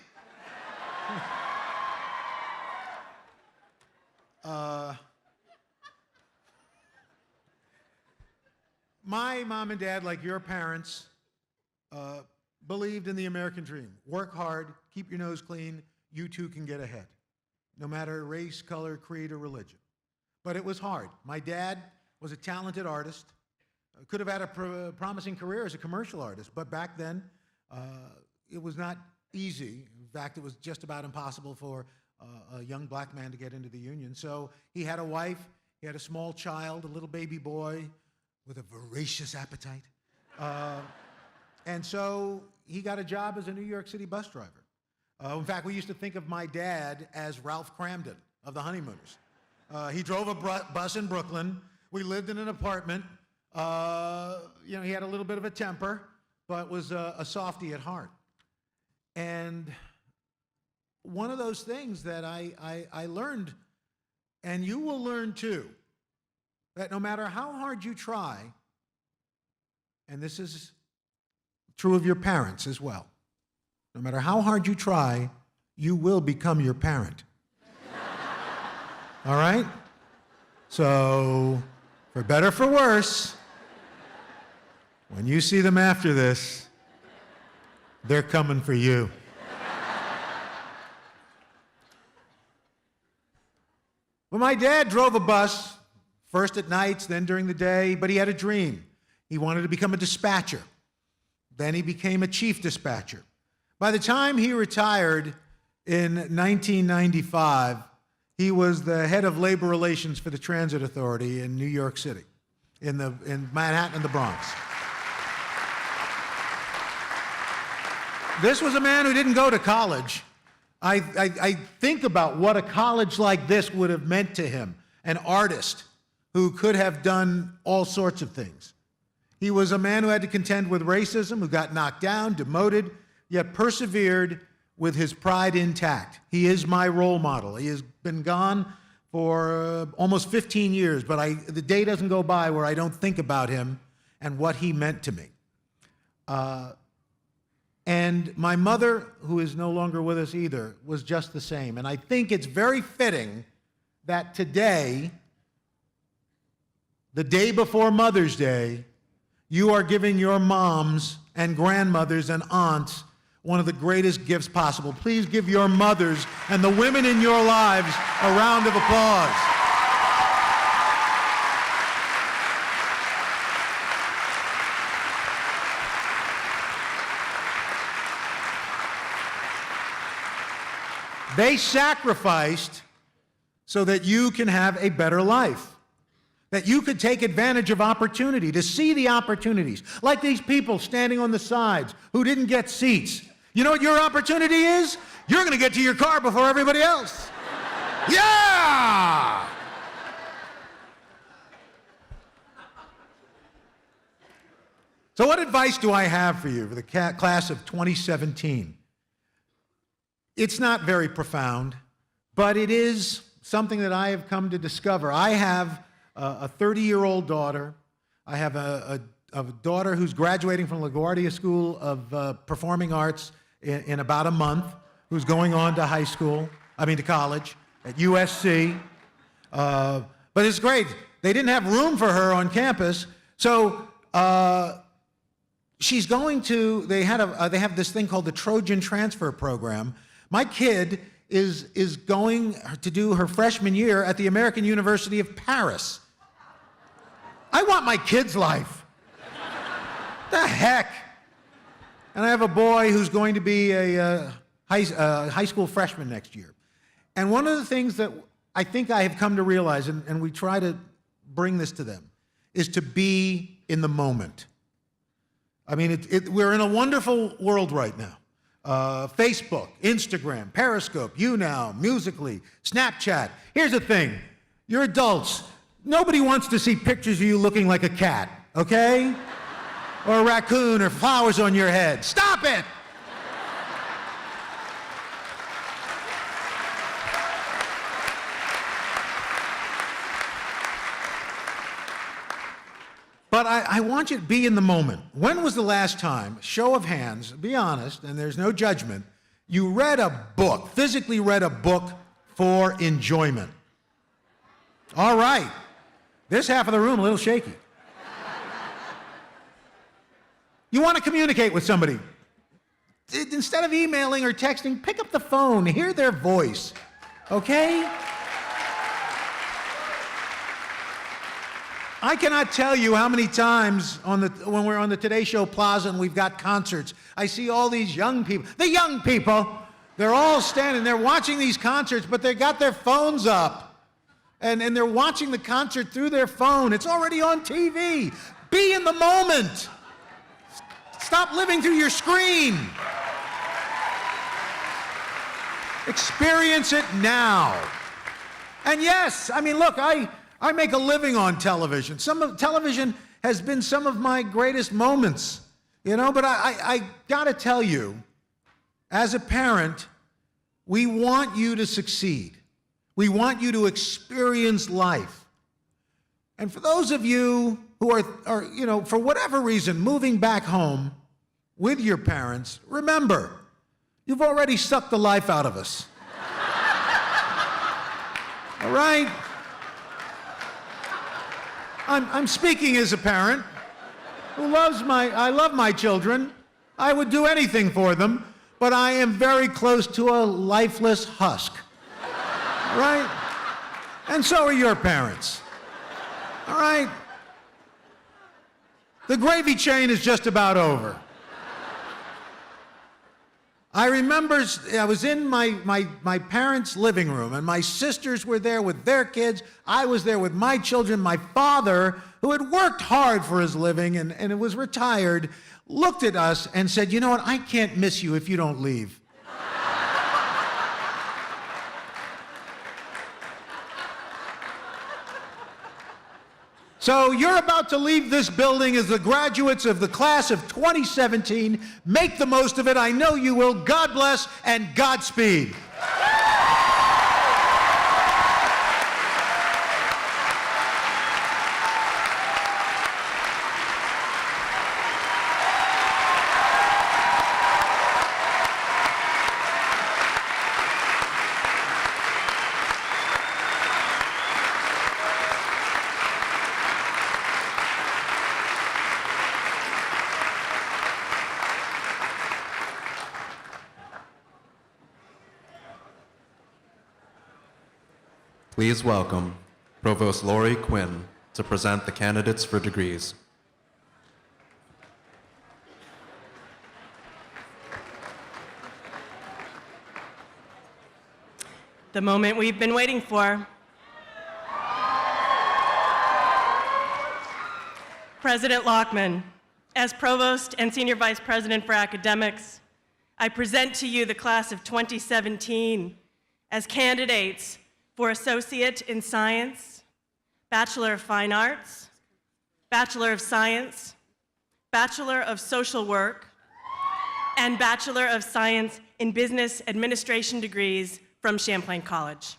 My mom and dad, like your parents, believed in the American dream. Work hard, keep your nose clean, you too can get ahead, no matter race, color, creed, or religion. But it was hard. My dad was a talented artist, could have had a promising career as a commercial artist, but back then, it was not easy. In fact, it was just about impossible for a young black man to get into the union. So he had a wife, he had a small child, a little baby boy with a voracious appetite. And so he got a job as a New York City bus driver. In fact, we used to think of my dad as Ralph Cramden of the Honeymooners. He drove a bus in Brooklyn. We lived in an apartment. You know, he had a little bit of a temper, but was a softie at heart. And one of those things that I learned, and you will learn too, that no matter how hard you try, and this is true of your parents as well, no matter how hard you try, you will become your parent. All right? So, for better or for worse, when you see them after this, they're coming for you. Well, my dad drove a bus, first at nights, then during the day, but he had a dream. He wanted to become a dispatcher. Then he became a chief dispatcher. By the time he retired in 1995, he was the head of labor relations for the Transit Authority in New York City, in Manhattan and the Bronx. This was a man who didn't go to college. I think about what a college like this would have meant to him, an artist who could have done all sorts of things. He was a man who had to contend with racism, who got knocked down, demoted, yet persevered with his pride intact. He is my role model. He has been gone for almost 15 years, but the day doesn't go by where I don't think about him and what he meant to me. And my mother, who is no longer with us either, was just the same. And I think it's very fitting that today, the day before Mother's Day, you are giving your moms and grandmothers and aunts one of the greatest gifts possible. Please give your mothers and the women in your lives a round of applause. They sacrificed so that you can have a better life, that you could take advantage of opportunity, to see the opportunities, like these people standing on the sides who didn't get seats. You know what your opportunity is? You're going to get to your car before everybody else. Yeah! So what advice do I have for you for the class of 2017? It's not very profound, but it is something that I have come to discover. I have a 30-year-old daughter. I have a daughter who's graduating from LaGuardia School of Performing Arts in about a month, who's going on to to college at USC. But it's great. They didn't have room for her on campus, so she's going to, they have this thing called the Trojan Transfer Program. My kid is going to do her freshman year at the American University of Paris. I want my kid's life. The heck? And I have a boy who's going to be a high school freshman next year. And one of the things that I think I have come to realize, and we try to bring this to them, is to be in the moment. I mean, we're in a wonderful world right now. Facebook, Instagram, Periscope, YouNow, Musical.ly, Snapchat. Here's the thing. You're adults. Nobody wants to see pictures of you looking like a cat, okay? Or a raccoon or flowers on your head. Stop it! But I want you to be in the moment. When was the last time, show of hands, be honest, and there's no judgment, you read a book, physically read a book for enjoyment? All right. This half of the room a little shaky. You want to communicate with somebody. Instead of emailing or texting, pick up the phone, hear their voice, okay? I cannot tell you how many times when we're on the Today Show Plaza and we've got concerts, I see all these young people. The young people, they're all standing, they're watching these concerts, but they got their phones up. And they're watching the concert through their phone. It's already on TV. Be in the moment. Stop living through your screen. Experience it now. And yes, I mean, look, I make a living on television. Television has been some of my greatest moments, you know, but I gotta tell you, as a parent, we want you to succeed. We want you to experience life. And for those of you who are, you know, for whatever reason, moving back home with your parents, remember, you've already sucked the life out of us. All right? I'm speaking as a parent who I love my children. I would do anything for them, but I am very close to a lifeless husk. All right? And so are your parents. All right? The gravy train is just about over. I remember I was in my parents' living room, and my sisters were there with their kids. I was there with my children. My father, who had worked hard for his living and was retired, looked at us and said, "You know what? I can't miss you if you don't leave." So you're about to leave this building as the graduates of the class of 2017. Make the most of it. I know you will. God bless and Godspeed. Please welcome Provost Lori Quinn to present the candidates for degrees. The moment we've been waiting for. President Lockman, as Provost and Senior Vice President for Academics, I present to you the class of 2017 as candidates for Associate in Science, Bachelor of Fine Arts, Bachelor of Science, Bachelor of Social Work, and Bachelor of Science in Business Administration degrees from Champlain College.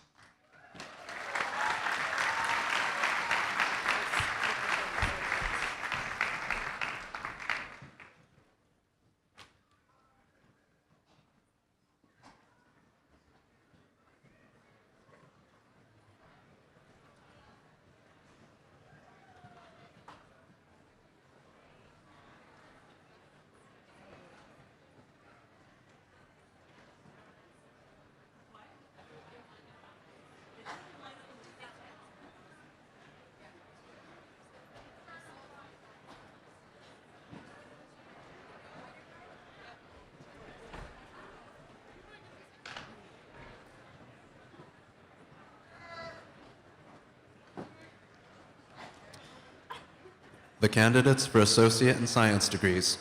The candidates for Associate in Science degrees.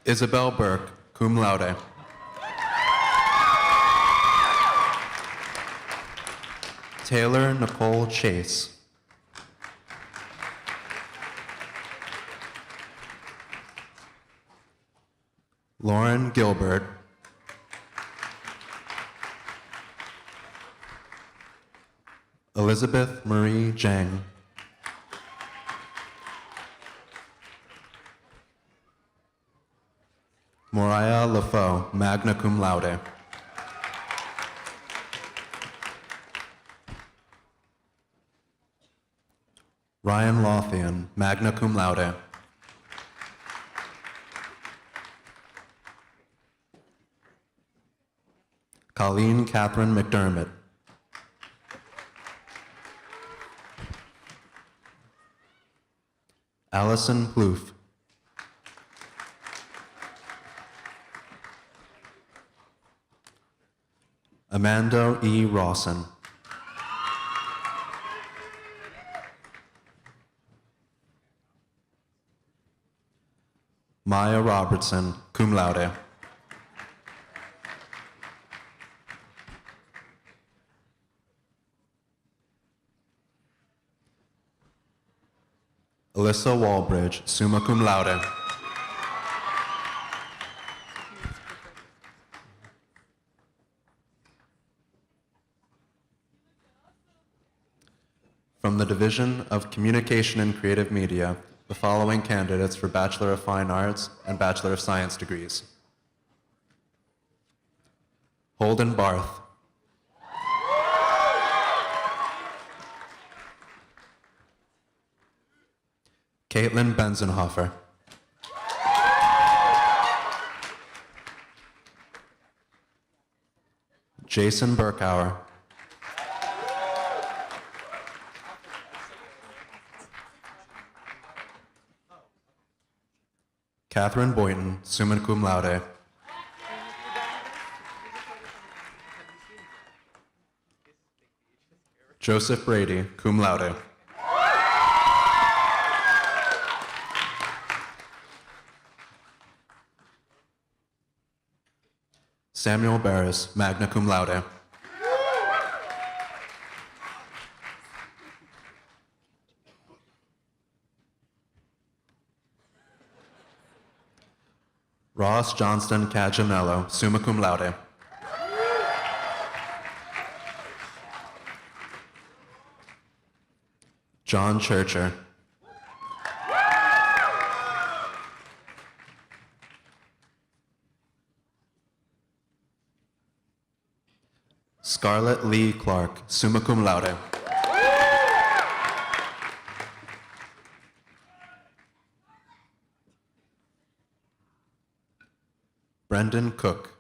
Isabel Burke, cum laude. Taylor Nicole Chase. Lauren Gilbert. Elizabeth Marie Jang. Moriah LaFoe, magna cum laude. Ryan Lothian, magna cum laude. Colleen Catherine McDermott. Allison Plouffe. Amanda E. Rawson. Maya Robertson, cum laude. Alyssa Walbridge, summa cum laude. From the Division of Communication and Creative Media, the following candidates for Bachelor of Fine Arts and Bachelor of Science degrees. Holden Barth. Caitlin Benzenhofer. Jason Burkauer. Catherine Boynton, summa cum laude. Joseph Brady, cum laude. Samuel Barris, magna cum laude. Ross Johnston Cagimello, summa cum laude. John Churcher. Scarlett Lee Clark, summa cum laude. Brendan Cook.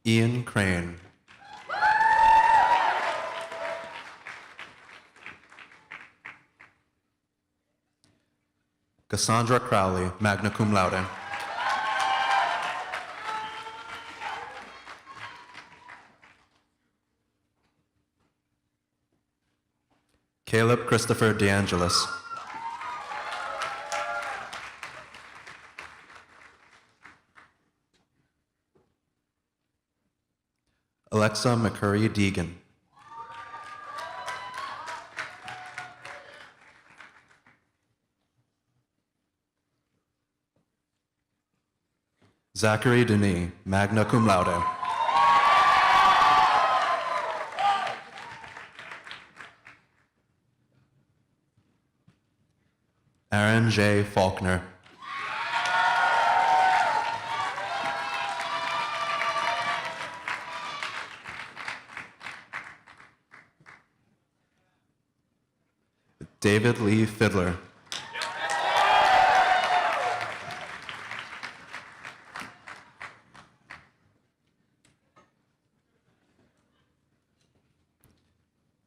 Ian Crane. Cassandra Crowley, magna cum laude. Caleb Christopher DeAngelis. Alexa McCurry Deegan. Zachary Denis, magna cum laude. Aaron J. Faulkner. David Lee Fiddler.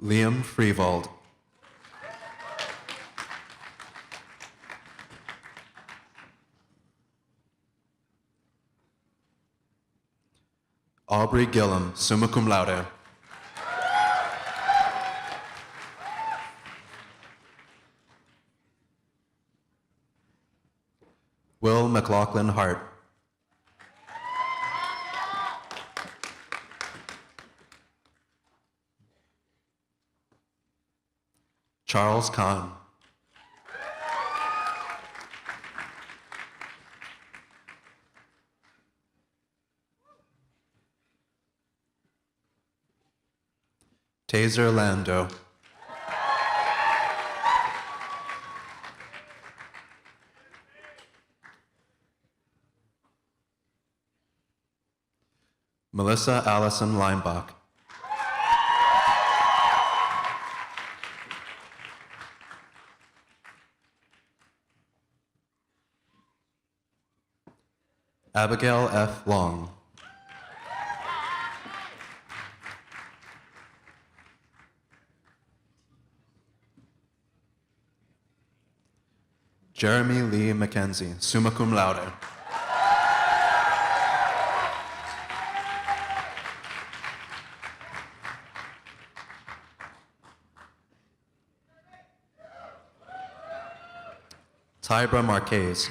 Liam Freevold. Aubrey Gillum, summa cum laude. Will McLaughlin Hart. Charles Kahn. Taser Lando. Melissa Allison Leinbach. Abigail F. Long. Jeremy Lee McKenzie, summa cum laude. Tybra Marquez.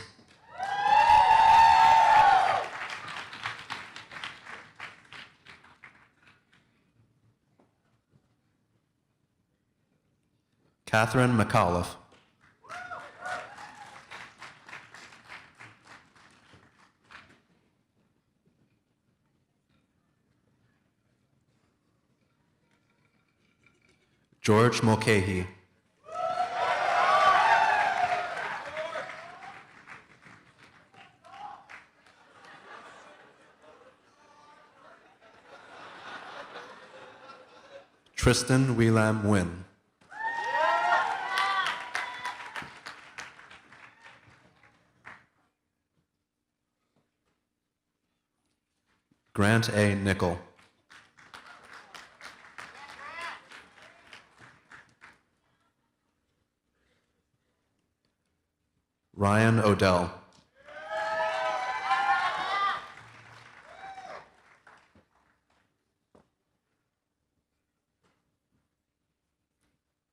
Catherine McAuliffe. George Mulcahy. Tristan Wheelam Wynn. Grant A. Nickel. Ryan Odell.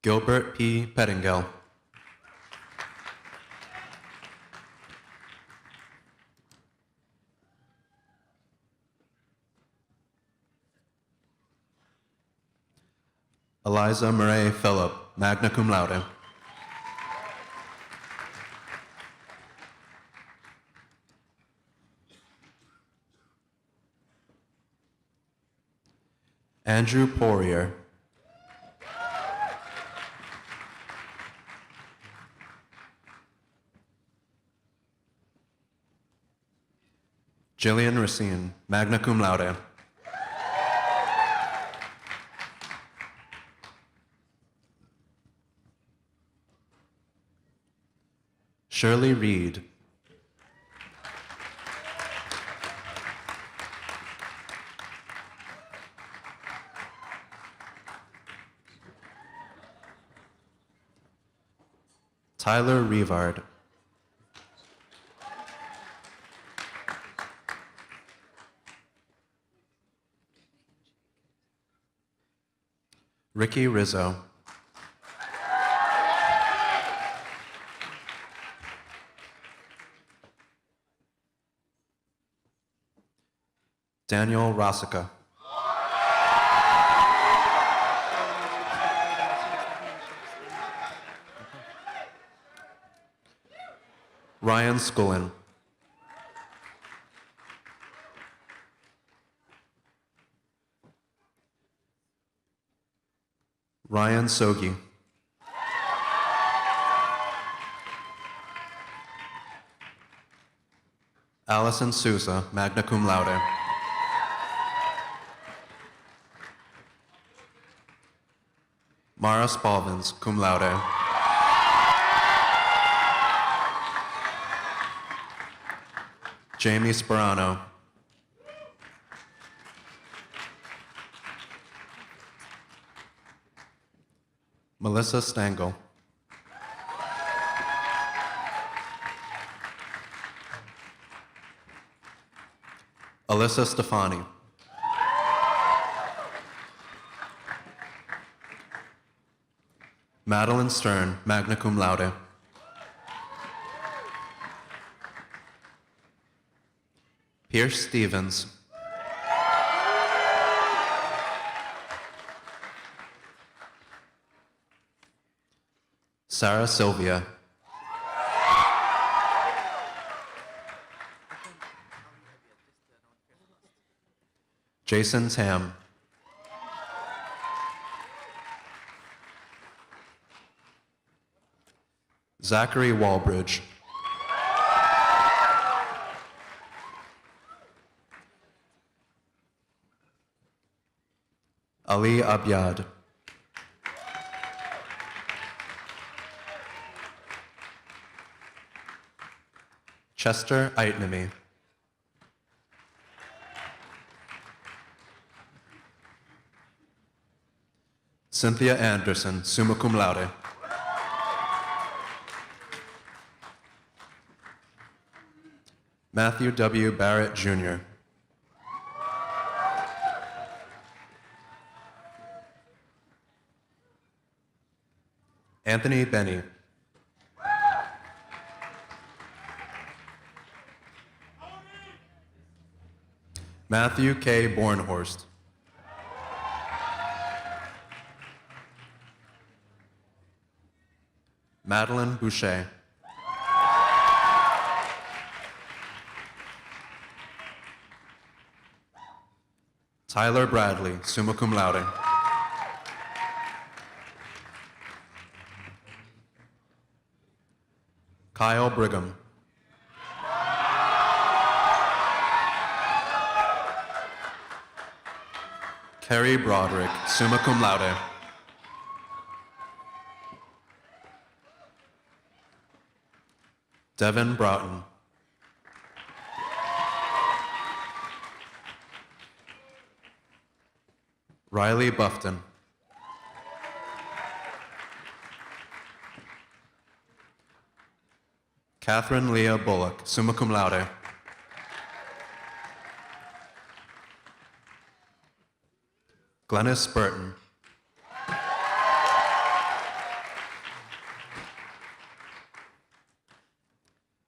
Gilbert P. Pettingill. Eliza Murray Phillip, magna cum laude. Andrew Poirier. Jillian Racine, magna cum laude. Shirley Reed. Tyler Revard. Ricky Rizzo. Daniel Rosica. Ryan Scullin. Ryan Sogi. Allison Sousa, magna cum laude. Mara Spalvins, cum laude. Jamie Sperano. Melissa Stengel. Alyssa Stefani. Madeline Stern, magna cum laude. Pierce Stevens. Sarah Sylvia. Jason Tam. Zachary Walbridge. Ali Abyad. Chester Aitnami. Cynthia Anderson, summa cum laude. Matthew W. Barrett, Jr. Anthony Benny. Matthew K. Bornhorst. Madeline Boucher. Tyler Bradley, summa cum laude. Kyle Brigham. Kerry Broderick, summa cum laude. Devin Broughton. Riley Buffton. Catherine Leah Bullock, summa cum laude. Glennis Burton.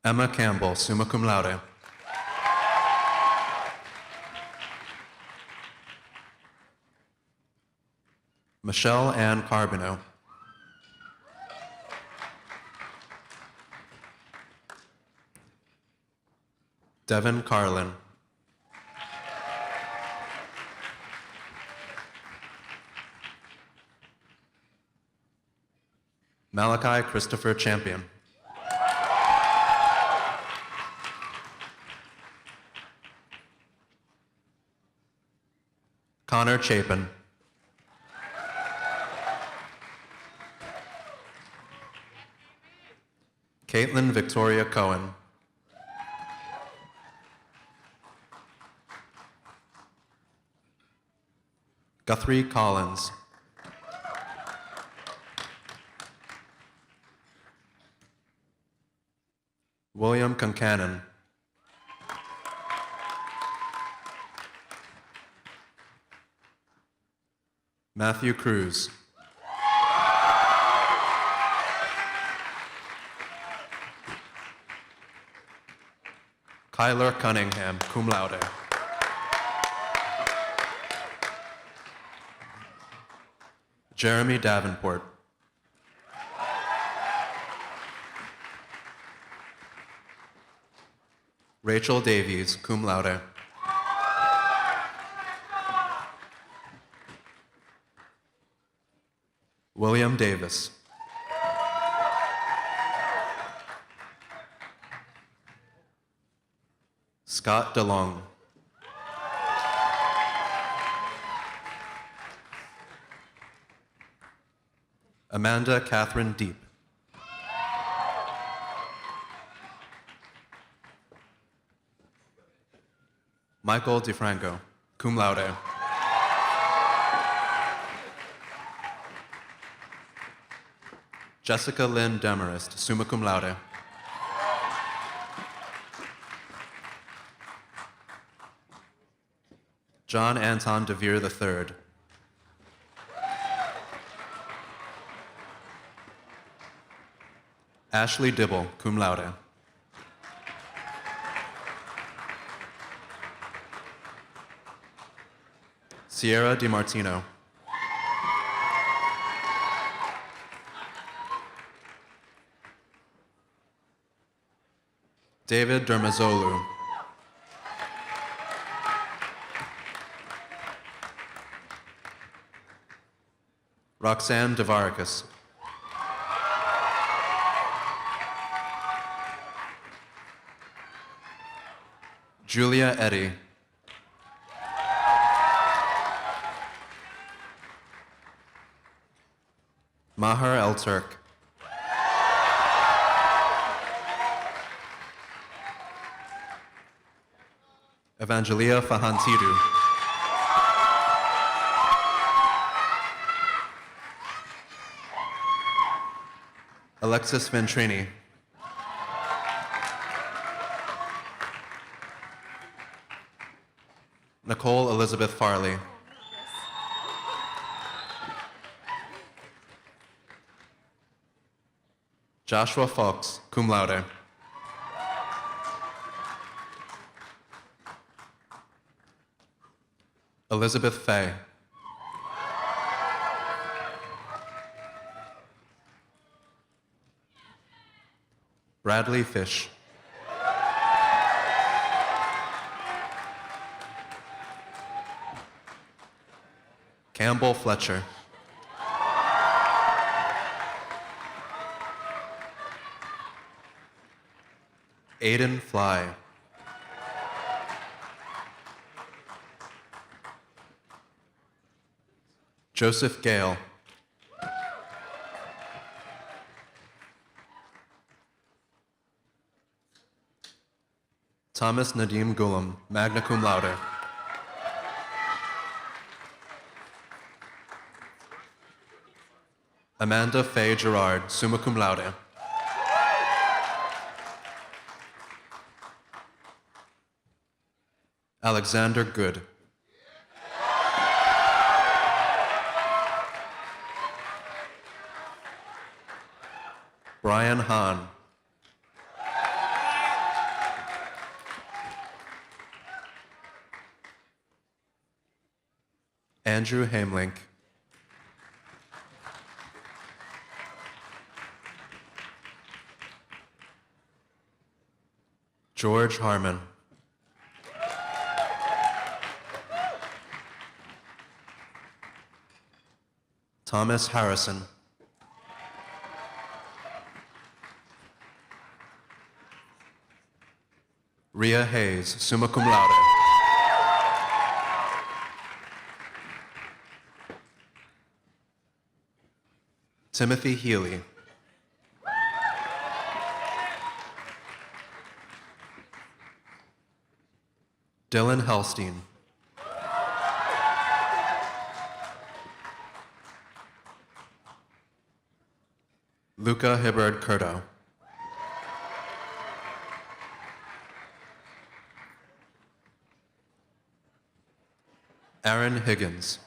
Emma Campbell, summa cum laude. Michelle Ann Carbino. Devin Carlin. Malachi Christopher Champion. Connor Chapin. Caitlin Victoria Cohen. Guthrie Collins. William Concannon. Matthew Cruz. Kyler Cunningham, cum laude. Jeremy Davenport. Rachel Davies, cum laude. William Davis. Scott DeLong. Amanda Catherine Deep. Michael DeFranco, cum laude. Jessica Lynn Demarest, summa cum laude. John Anton DeVere III. Ashley Dibble, cum laude. Sierra DiMartino. David Dermazolu. Roxanne Devaricus. Julia Eddy. Maher El Turk. Evangelia Fahantidu. Alexis Ventrini. Nicole Elizabeth Farley. Joshua Fox, cum laude. Elizabeth Fay. Bradley Fish. Campbell Fletcher. Aiden Fly. Joseph Gale. Thomas Nadim Gulam, magna cum laude. Amanda Faye Gerard, summa cum laude. Alexander Good. Brian Hahn. Andrew Hamelink. George Harmon. Thomas Harrison. Rhea Hayes, summa cum laude. Timothy Healy. Dylan Helstein. Luca Hibbard Curto. Aaron Higgins.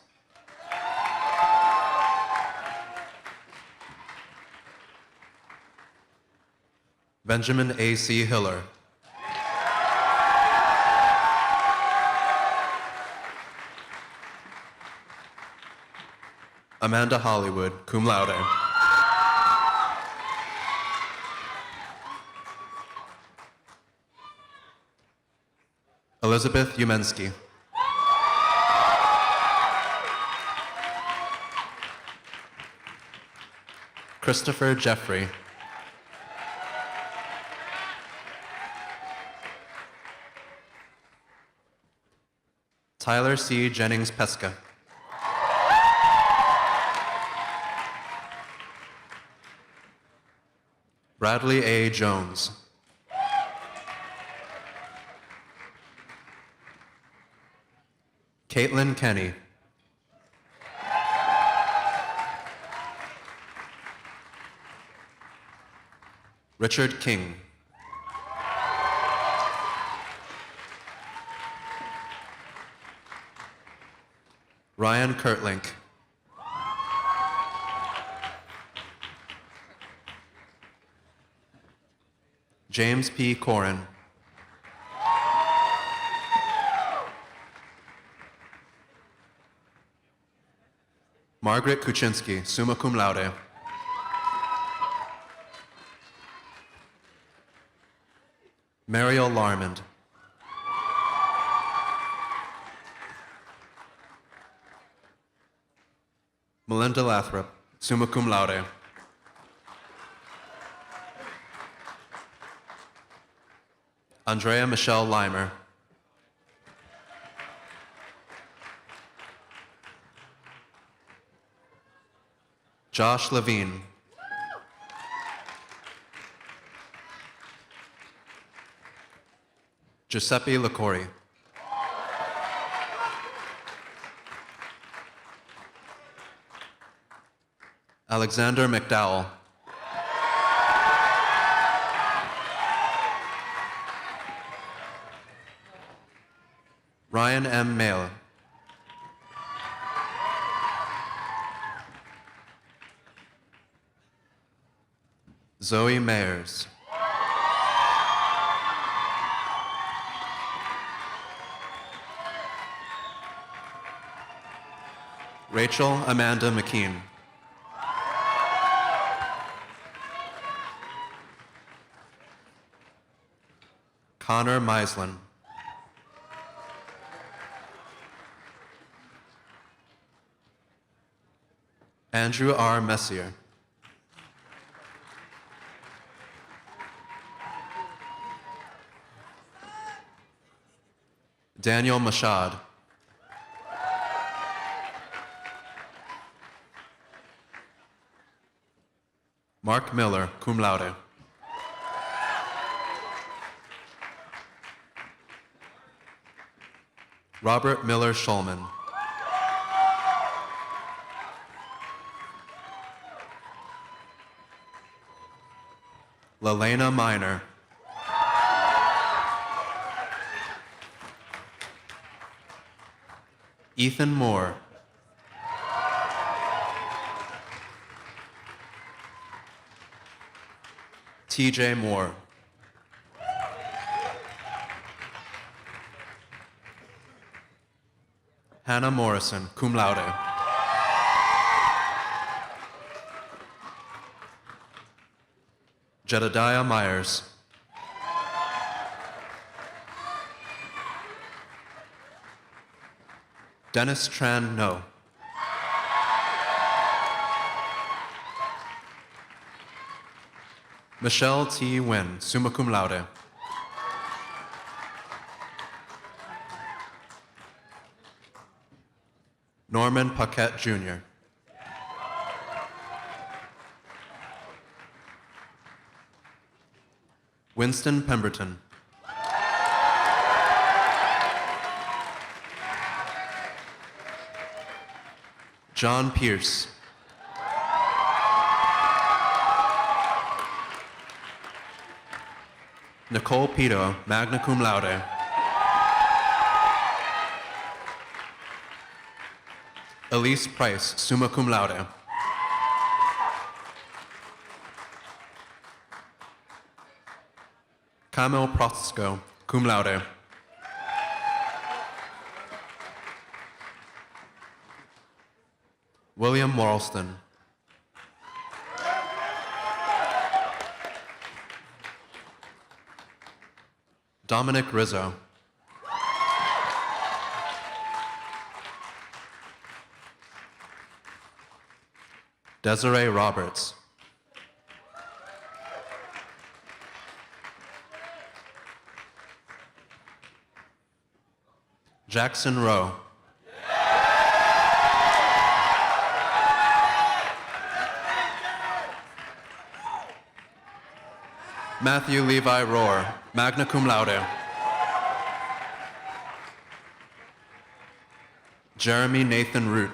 Benjamin A.C. Hiller. Amanda Hollywood, cum laude. Elizabeth Umensky. Christopher Jeffrey. Tyler C. Jennings Pesca. Bradley A. Jones. Caitlin Kenny. Richard King. Ryan Kurtlink. James P. Corin. Margaret Kuczynski, summa cum laude. Mariel Larmond. Melinda Lathrop, summa cum laude. Andrea Michelle Leimer. Josh Levine. Giuseppe Licori. Alexander McDowell. Ryan M. Mayle. Zoe Mayers. Rachel Amanda McKean. Connor Meislin. Andrew R. Messier. Daniel Mashad. Mark Miller, cum laude. Robert Miller Schulman. Lelena Miner. Ethan Moore. TJ Moore. Hannah Morrison, cum laude. Jedediah Myers. Dennis Tran No. Michelle T. Nguyen, summa cum laude. Norman Paquette Jr. Winston Pemberton. John Pierce. Nicole Pito, magna cum laude. Elise Price, summa cum laude. Camille Protzko, cum laude. William Morralston. Dominic Rizzo. Desiree Roberts. Jackson Rowe. Matthew Levi Rohr, magna cum laude. Jeremy Nathan Root.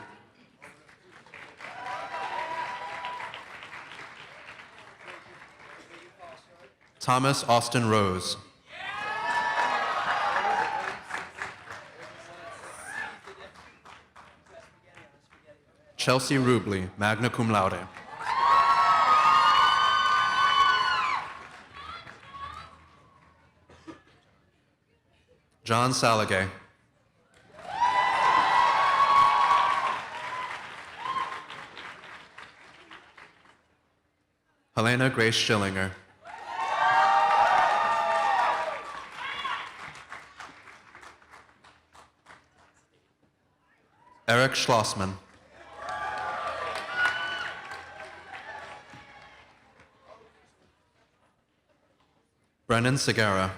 Thomas Austin Rose. Chelsea Rubley, magna cum laude. John Salagay. Helena Grace Schillinger. Eric Schlossman. Brennan Segura.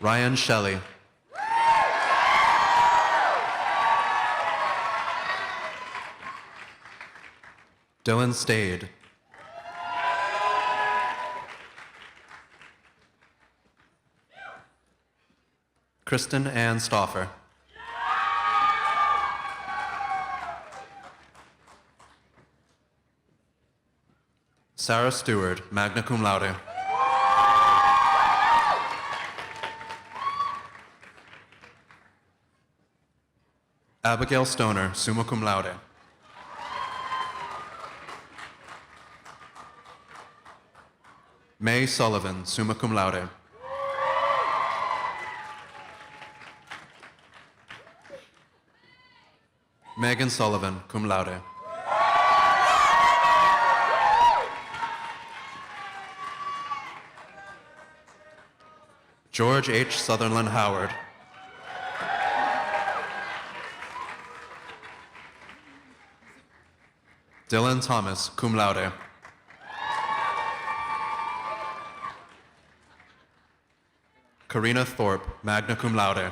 Ryan Shelley. Dylan Stade. Kristen Ann Stauffer. Sarah Stewart, magna cum laude. Abigail Stoner, summa cum laude. May Sullivan, summa cum laude. Megan Sullivan, cum laude. George H. Sutherland Howard. Dylan Thomas, cum laude. Karina Thorpe, magna cum laude.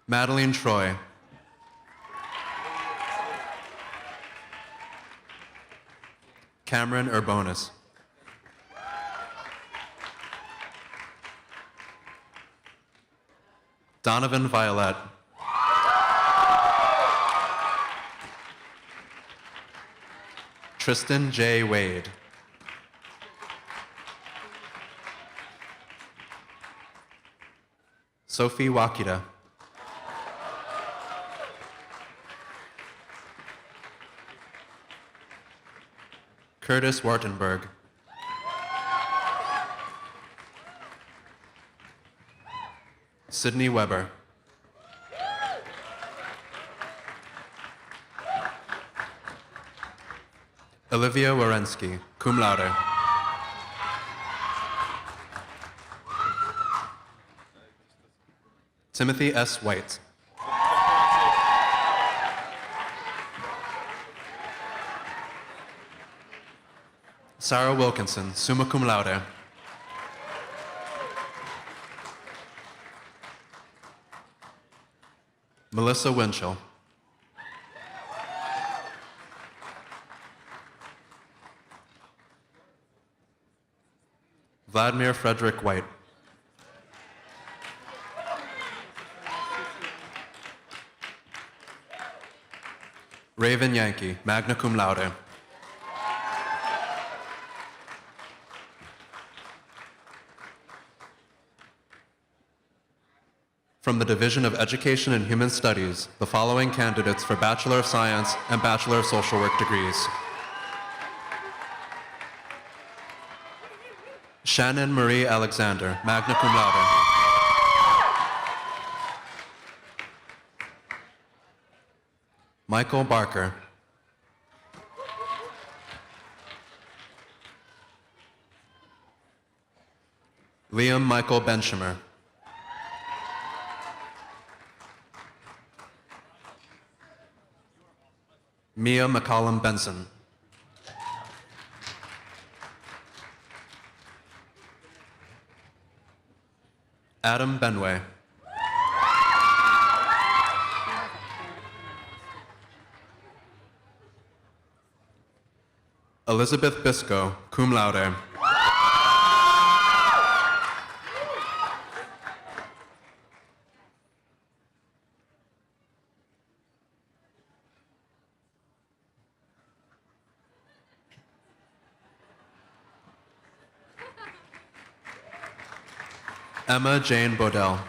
Madeline Troy. Cameron Urbonis. Donovan Violet. Tristan J. Wade. Sophie Wakita. Curtis Wartenberg. Sydney Weber. Olivia Wierensky, cum laude. Timothy S. White. Sarah Wilkinson, summa cum laude. Melissa Winchell. Vladimir Frederick White. Raven Yankee, magna cum laude. From the Division of Education and Human Studies, the following candidates for Bachelor of Science and Bachelor of Social Work degrees. Shannon Marie Alexander, magna cum laude. Michael Barker. Liam Michael Bensheimer. Mia McCollum Benson. Adam Benway. Elizabeth Bisco, cum laude. Emma Jane Bodell.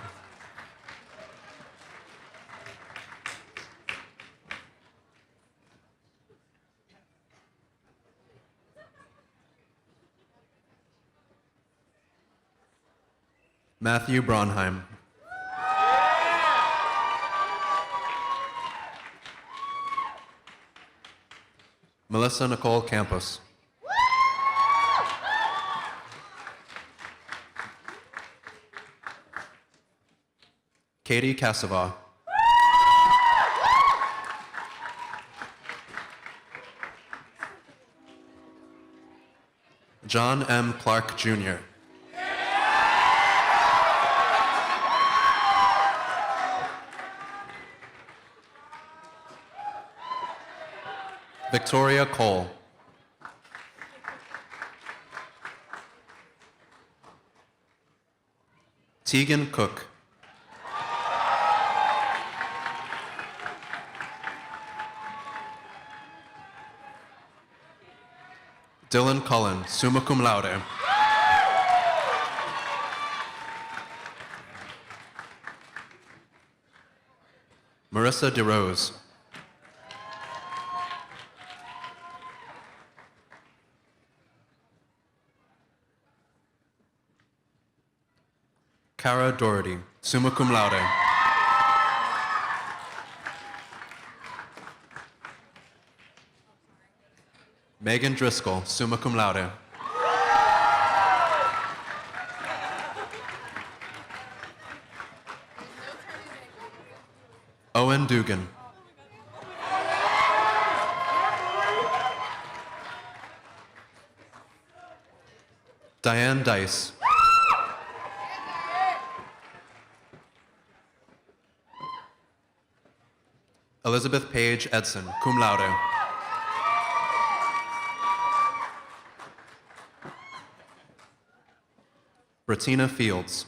Matthew Bronheim. Melissa Nicole Campos. Katie Cassava. John M. Clark, Jr. Victoria Cole. Tegan Cook. Dylan Cullen, summa cum laude. Marissa DeRose. Cara Doherty, summa cum laude. Megan Driscoll, summa cum laude. Owen Dugan. Diane Dice. Elizabeth Page Edson, cum laude. Bettina Fields.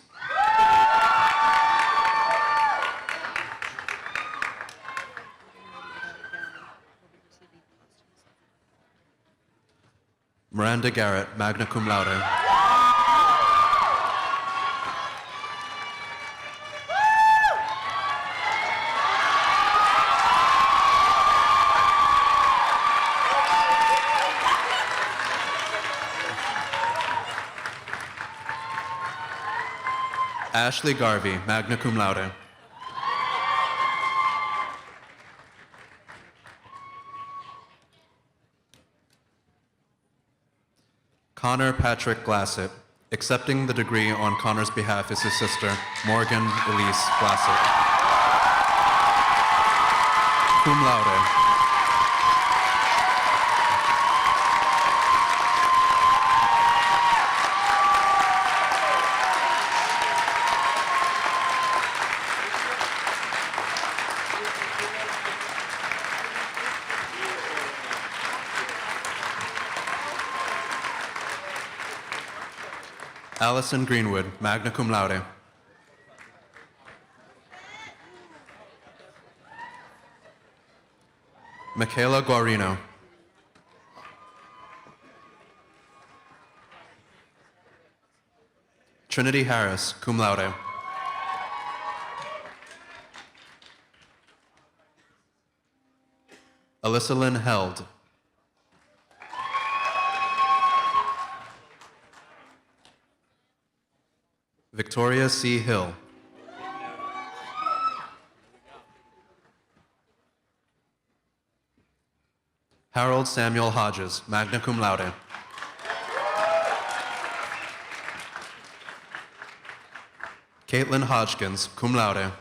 Miranda Garrett, magna cum laude. Ashley Garvey, magna cum laude. Connor Patrick Glassett. Accepting the degree on Connor's behalf is his sister, Morgan Elise Glassett. Cum laude. Allison Greenwood, magna cum laude. Michaela Guarino. Trinity Harris, cum laude. Alyssa Lynn Held. Victoria C. Hill. Harold Samuel Hodges, magna cum laude. Caitlin Hodgkins, cum laude.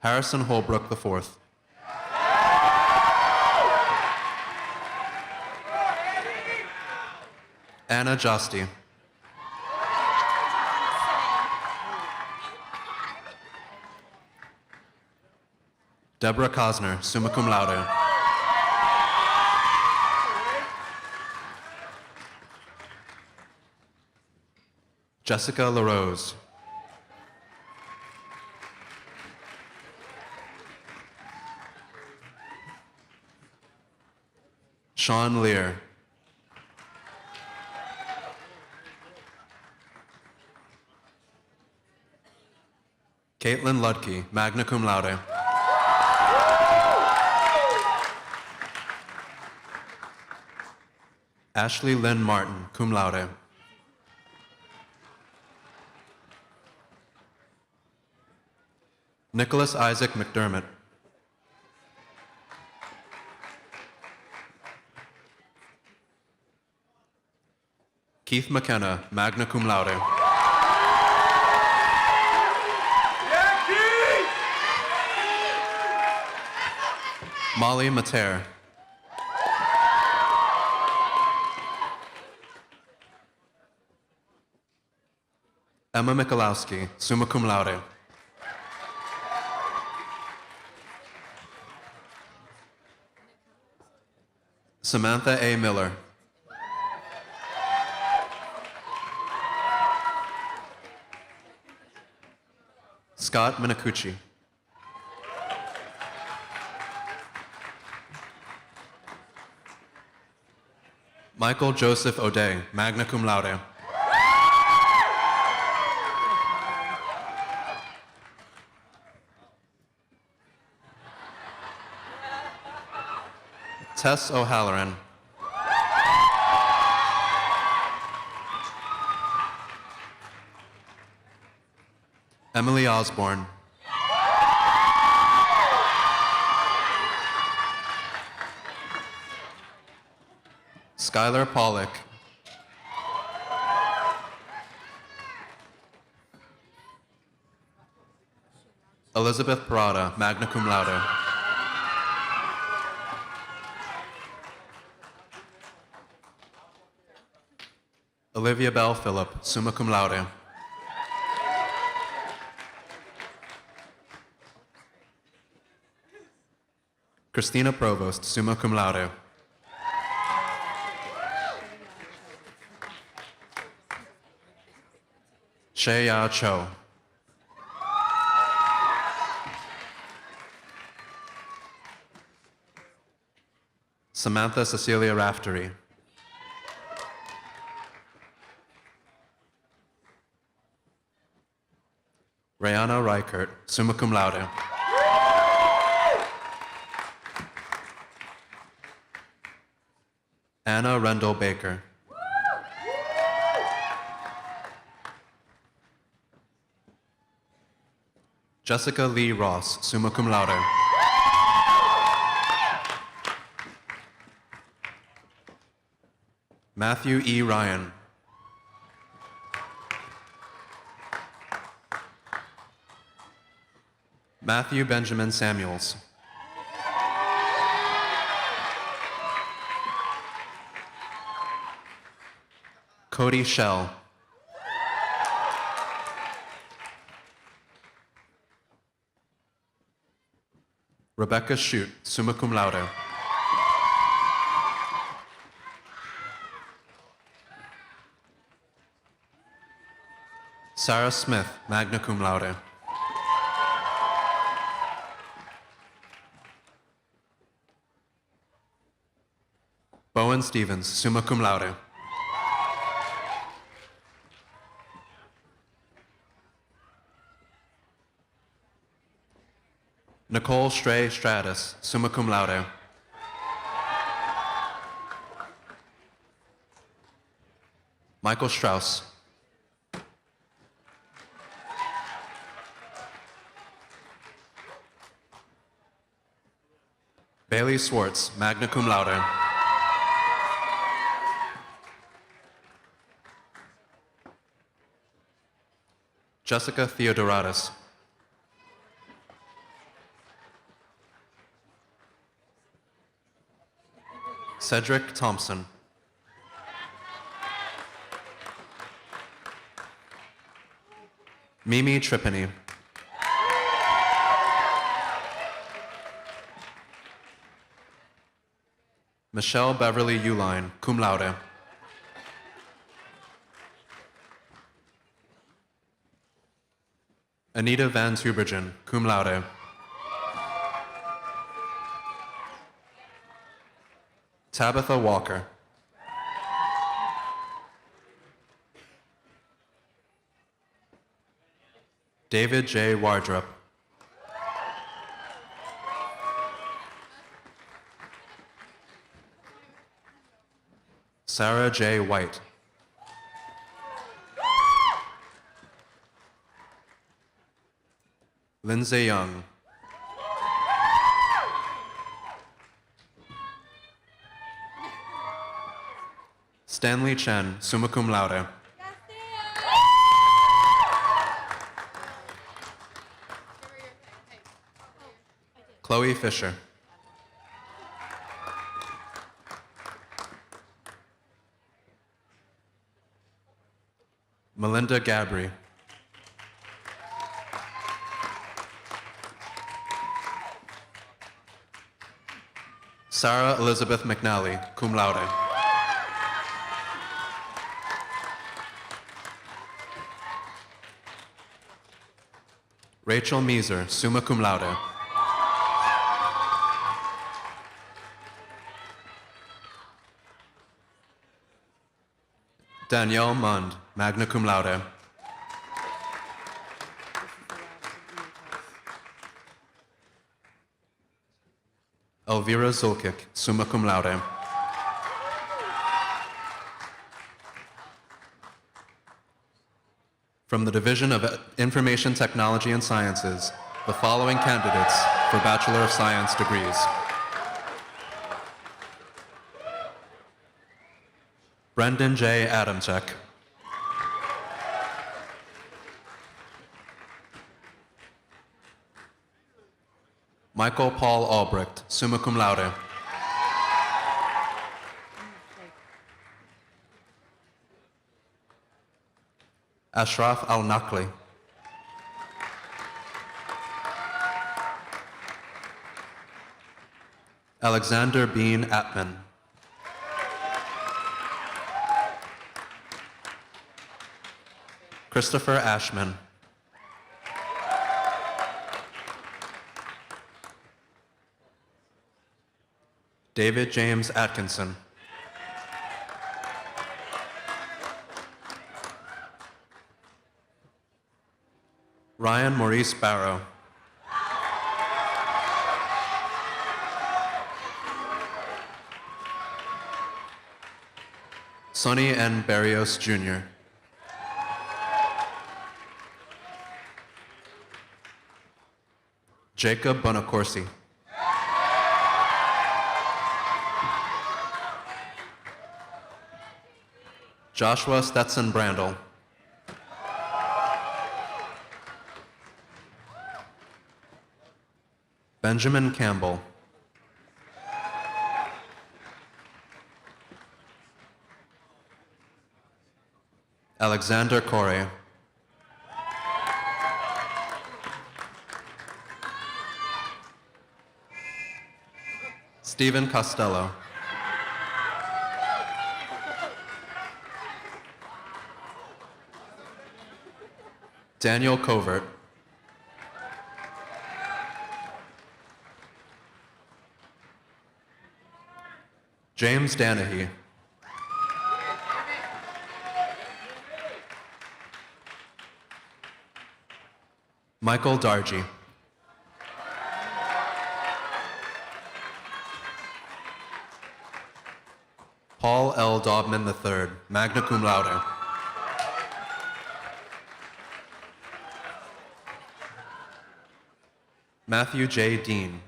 Harrison Holbrook IV. Anna Josti. Deborah Cosner, summa cum laude. Jessica LaRose. Sean Lear. Caitlin Ludke, magna cum laude. Ashley Lynn Martin, cum laude. Nicholas Isaac McDermott. Keith McKenna, magna cum laude. Molly Mater. Emma Michalowski, summa cum laude. Samantha A. Miller. Scott Minacucci. Michael Joseph O'Day, magna cum laude. Tess O'Halloran. Emily Osborne. Skylar Pollock. Elizabeth Parada, magna cum laude. Olivia Bell Phillip, summa cum laude. Christina Provost, summa cum laude. Shea Cho. Samantha Cecilia Raftery. Rayana Reichert, summa cum laude. Anna Rendell Baker. Jessica Lee Ross, summa cum laude. Matthew E. Ryan. Matthew Benjamin Samuels. Cody Shell. Rebecca Shute, summa cum laude. Sarah Smith, magna cum laude. Bowen Stevens, summa cum laude. Nicole Stray Stratus, summa cum laude. Michael Strauss. Bailey Swartz, magna cum laude. Jessica Theodoratus. Cedric Thompson. Mimi Tripany. Michelle Beverly Uline, cum laude. Anita Van Tubergen, cum laude. Tabitha Walker. David J. Wardrop. Sarah J. White. Lindsay Young. Stanley Chen, summa cum laude. Chloe Fisher. Melinda Gabry. Sarah Elizabeth McNally, cum laude. Rachel Meeser, summa cum laude. Danielle Mund, magna cum laude. Elvira Zulkik, summa cum laude. From the Division of Information Technology and Sciences, the following candidates for Bachelor of Science degrees. Brendan J. Adamczyk. Michael Paul Albrecht, summa cum laude. Ashraf Al-Nakli. Alexander Bean Atman. Christopher Ashman. David James Atkinson. Ryan Maurice Barrow. Sonny N. Barrios Jr. Jacob Bonacorsi. Joshua Stetson Brandel. Benjamin Campbell. Alexander Corey. Stephen Costello. Daniel Covert. James Danahy. Michael Dargy. Paul L. Dobman III, magna cum laude. Matthew J. Dean.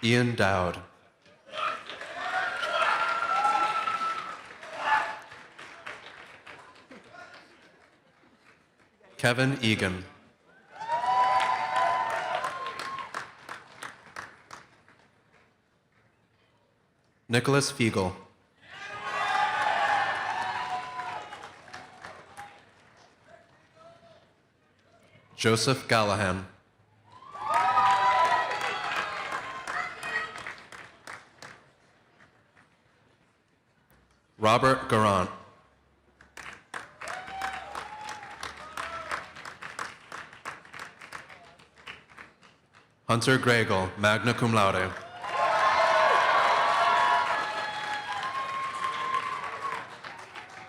Ian Dowd. Kevin Egan. Nicholas Fiegel. Joseph Gallahan. Robert Garant. Hunter Gregel, magna cum laude.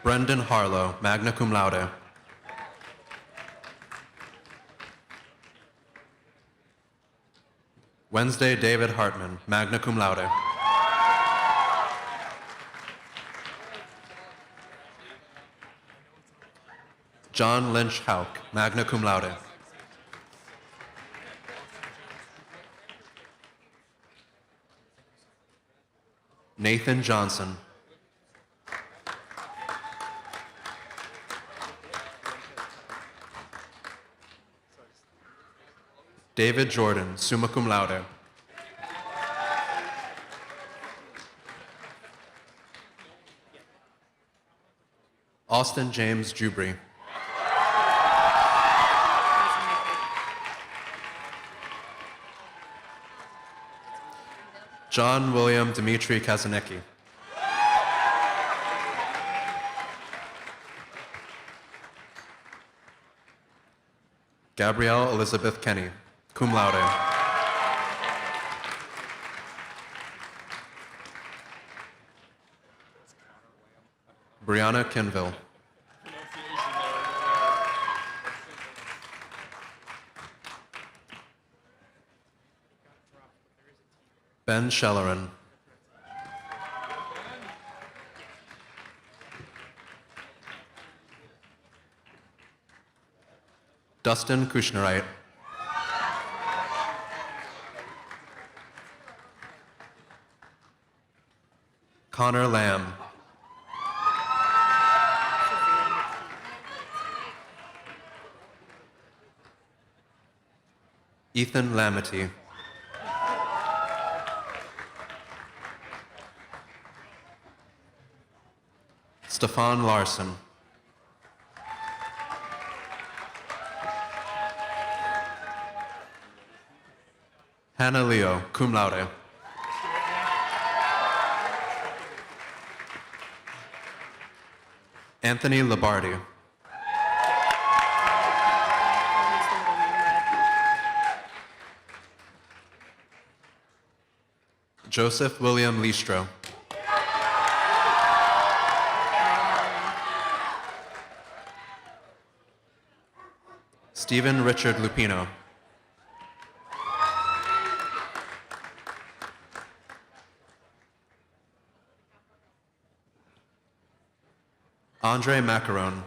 Brendan Harlow, magna cum laude. Wednesday David Hartman, magna cum laude. John Lynch Hauk, magna cum laude. Nathan Johnson. David Jordan, summa cum laude. Austin James Jubry. John William Dmitry Kazanicki. Gabrielle Elizabeth Kenny, cum laude. Brianna Kinville. Ben Schellerin. Dustin Kushnerite. Connor Lamb. Ethan Lamety. Stefan Larson. Hannah Leo, cum laude. Anthony Labardi. Joseph William Listro. Stephen Richard Lupino. Andre Macaron.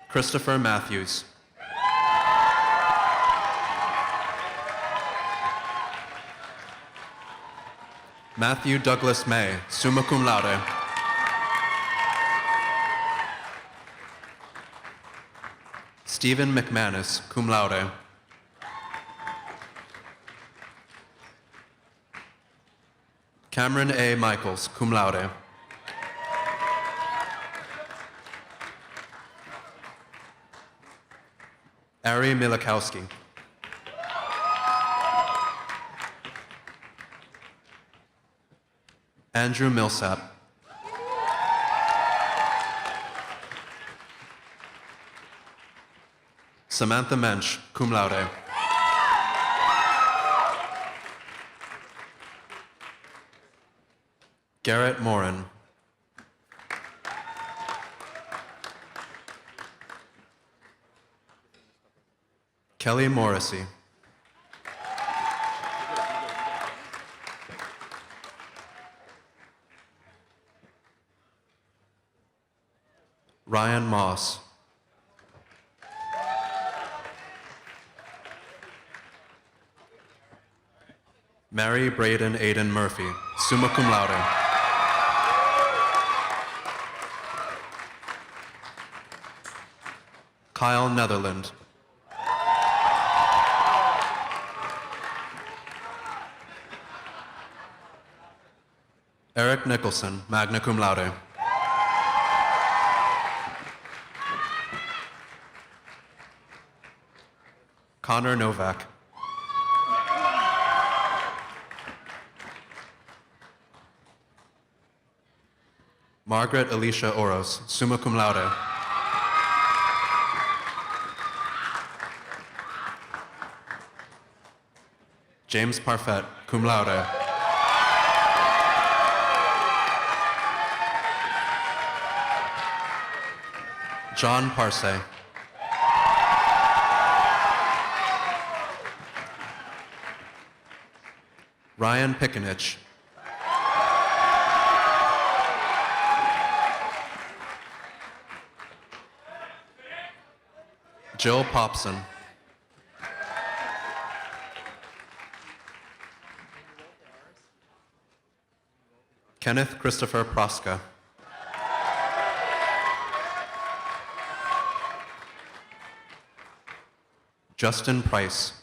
Christopher Matthews. Matthew Douglas May, summa cum laude. Stephen McManus, cum laude. Cameron A. Michaels, cum laude. Ari Milikowski. Andrew Millsap. Samantha Mensch, cum laude. Garrett Morin. Kelly Morrissey. Ryan Moss. Mary Braden Aiden Murphy, summa cum laude. Kyle Netherland. Eric Nicholson, magna cum laude. Connor Novak. Margaret Alicia Oros, summa cum laude. James Parfett, cum laude. John Parsey. Ryan Pickenich. Jill Popson. Kenneth Christopher Proska. Justin Price.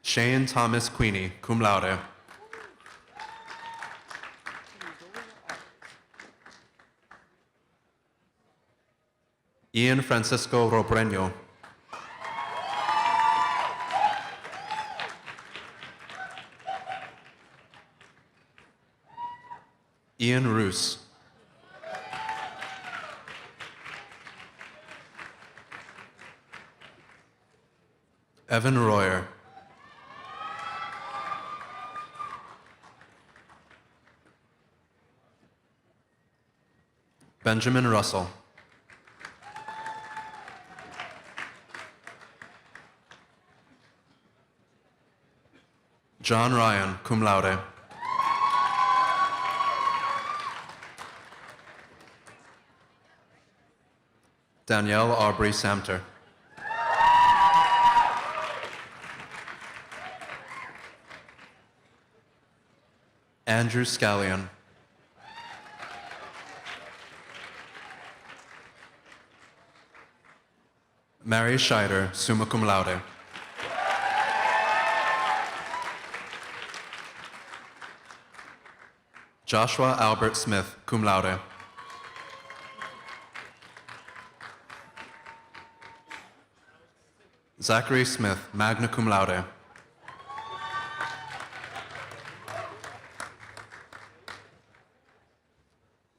Shane Thomas Queenie, cum laude. Ian Francisco Robreño. Ian Roos. Evan Royer. Benjamin Russell. John Ryan, cum laude. Danielle Aubrey Samter. Andrew Scallion. Mary Scheider, summa cum laude. Joshua Albert Smith, cum laude. Zachary Smith, magna cum laude.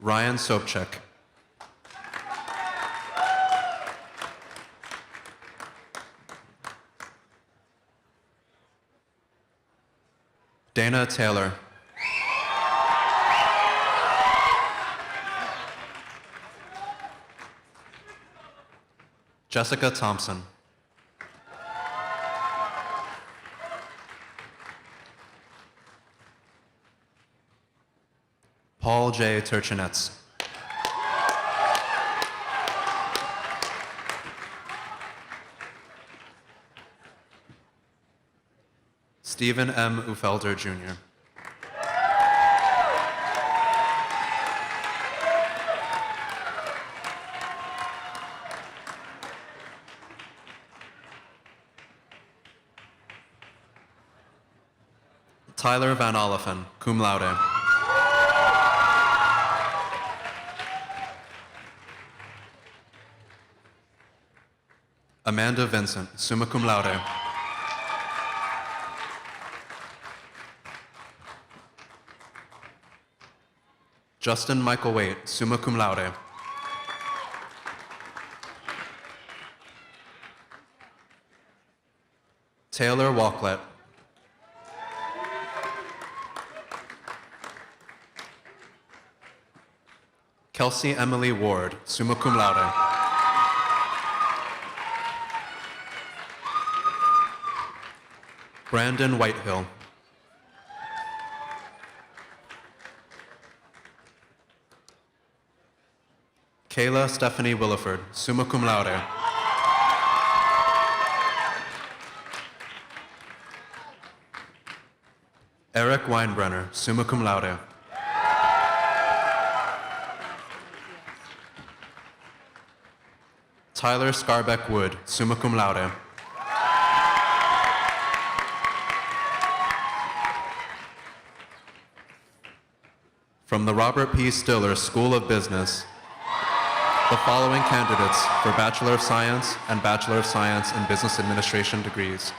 Ryan Sobchak. Dana Taylor. Jessica Thompson. Paul J. Turchinets. Stephen M. Ufelder, Jr. Tyler Van Oliphant, cum laude. Amanda Vincent, summa cum laude. Justin Michael Waite, summa cum laude. Taylor Walklet. Kelsey Emily Ward, summa cum laude. Brandon Whitehill. Kayla Stephanie Williford, summa cum laude. Eric Weinbrenner, summa cum laude. Tyler Scarbeck Wood, summa cum laude. From the Robert P. Stiller School of Business, the following candidates for Bachelor of Science and Bachelor of Science in Business Administration degrees.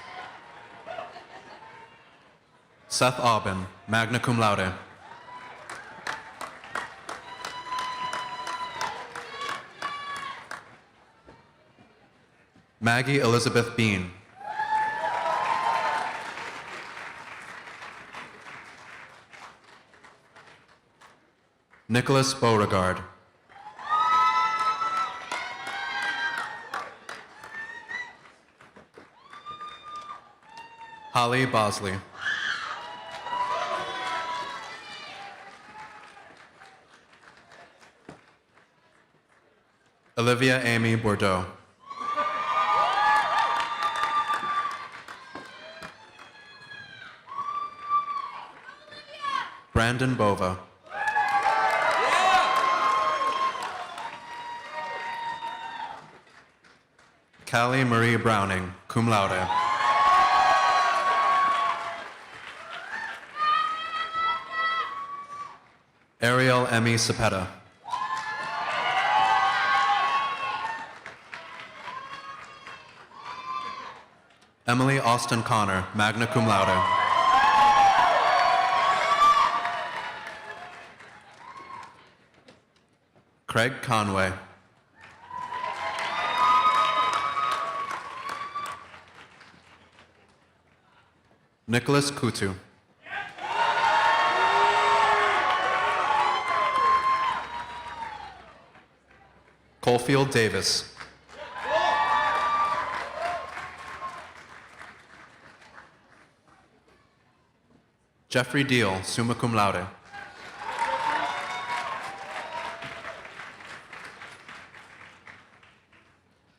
Seth Aubin, magna cum laude. Maggie Elizabeth Bean. Nicholas Beauregard. Holly Bosley. Olivia Amy Bordeaux. Brandon Bova. Callie Marie Browning, cum laude. Ariel Emmy Cepeda. Emily Austin Connor, magna cum laude. Craig Conway. Nicholas Kutu. Coalfield Davis. Jeffrey Deal, summa cum laude.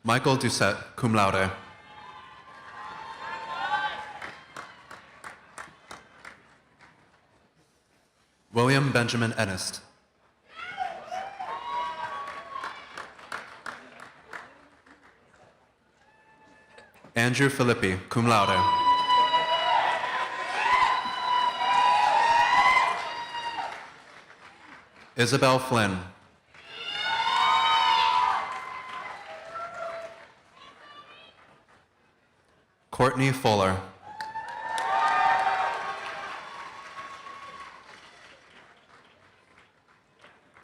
Michael Doucette, cum laude. William Benjamin Ennist. Andrew Filippi, cum laude. Isabel Flynn. Courtney Fuller.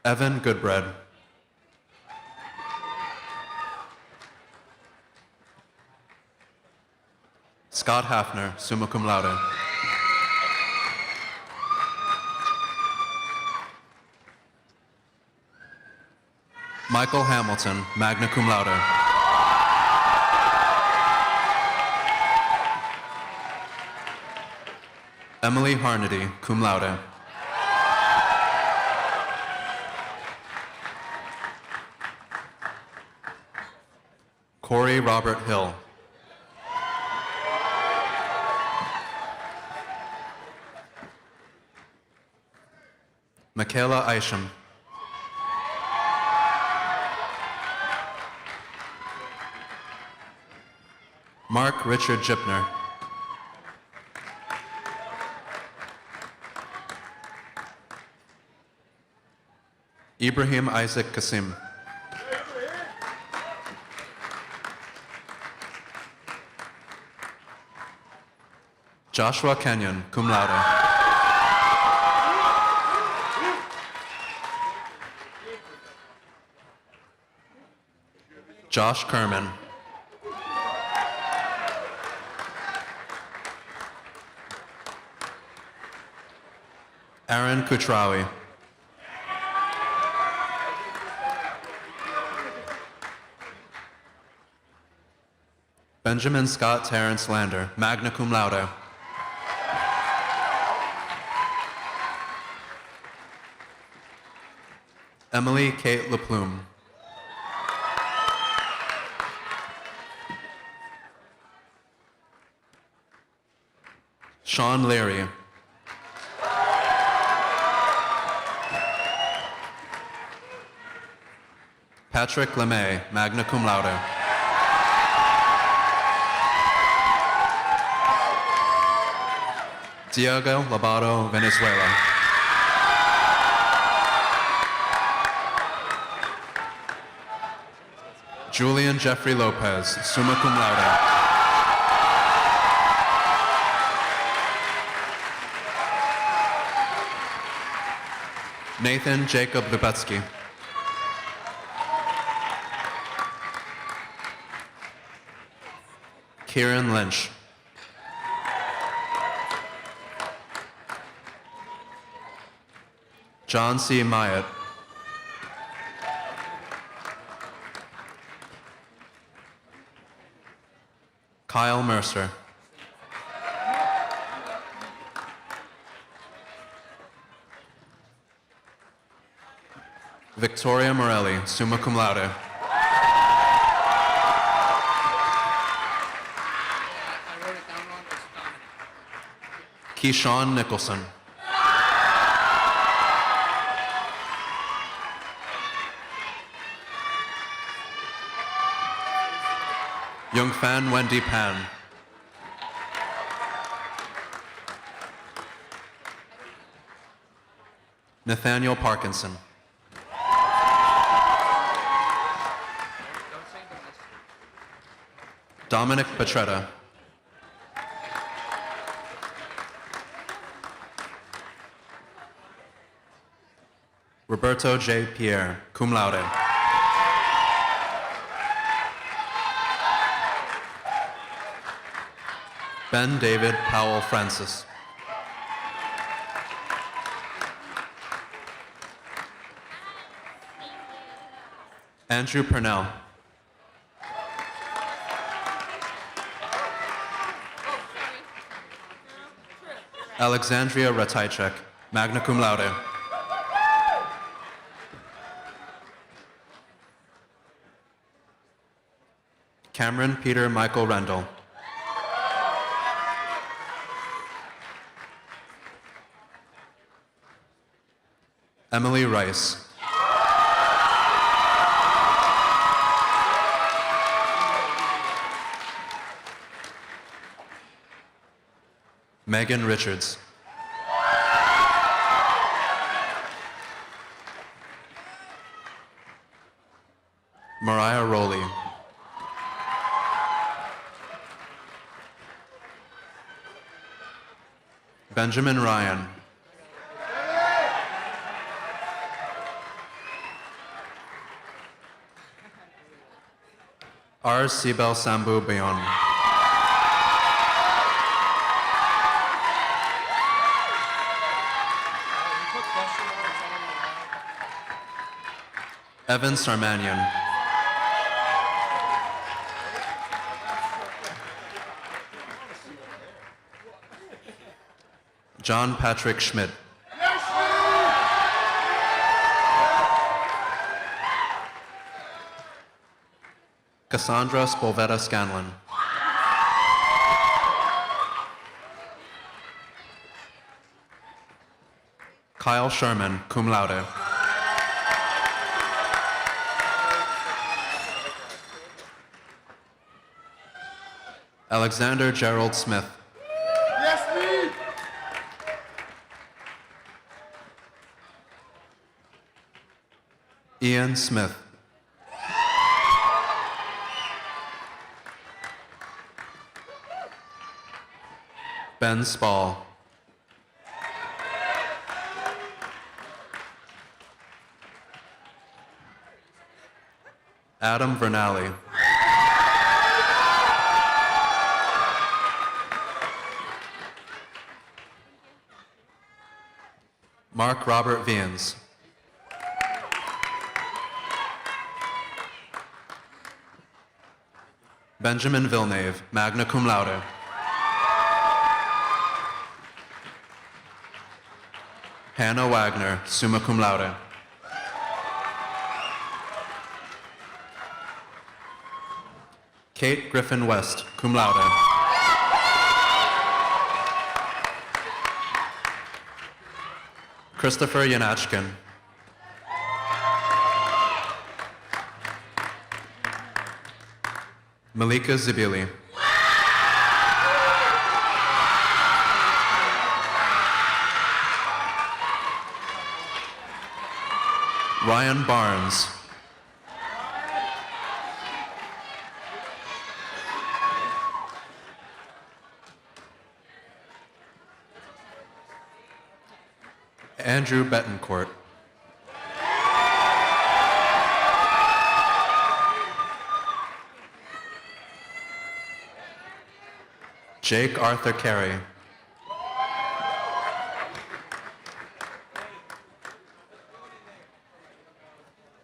Evan Goodbread. Scott Hafner, summa cum laude. Michael Hamilton, magna cum laude. Emily Harnedy, cum laude. Corey Robert Hill. Michaela Isham. Mark Richard Jipner. Ibrahim Isaac Kasim. Joshua Kenyon, cum laude. Josh Kerman. Aaron Kutrawi. Benjamin Scott Terrence Lander, magna cum laude. Emily Kate LaPlume. Sean Leary. Patrick LeMay, magna cum laude. Diego Labato Venezuela. Julian Jeffrey Lopez, summa cum laude. Nathan Jacob Lubetsky. Kieran Lynch. John C. Myatt. Kyle Mercer. Victoria Morelli, summa cum laude. Keyshawn Nicholson. Youngfan Wendy Pan. Nathaniel Parkinson. Dominic Petretta. Roberto J. Pierre, cum laude. Ben David Powell Francis. Andrew Purnell. Alexandria Ratajczak, magna cum laude. Cameron Peter Michael Rendell. Emily Rice. Megan Richards. Mariah Rowley. Benjamin Ryan. R. Sibel Sambu Bayon. Evan Sarmanian. John Patrick Schmidt. Cassandra Spolvetta Scanlon. Kyle Sherman, cum laude. Alexander Gerald Smith. Yes, me. Ian Smith. Ben Spall. Adam Vernali. Mark Robert Vians. Benjamin Villeneuve, magna cum laude. Hannah Wagner, summa cum laude. Kate Griffin West, cum laude. Christopher Yanachkin. Malika Zibili. Ryan Barnes. Andrew Betancourt. Jake Arthur Carey.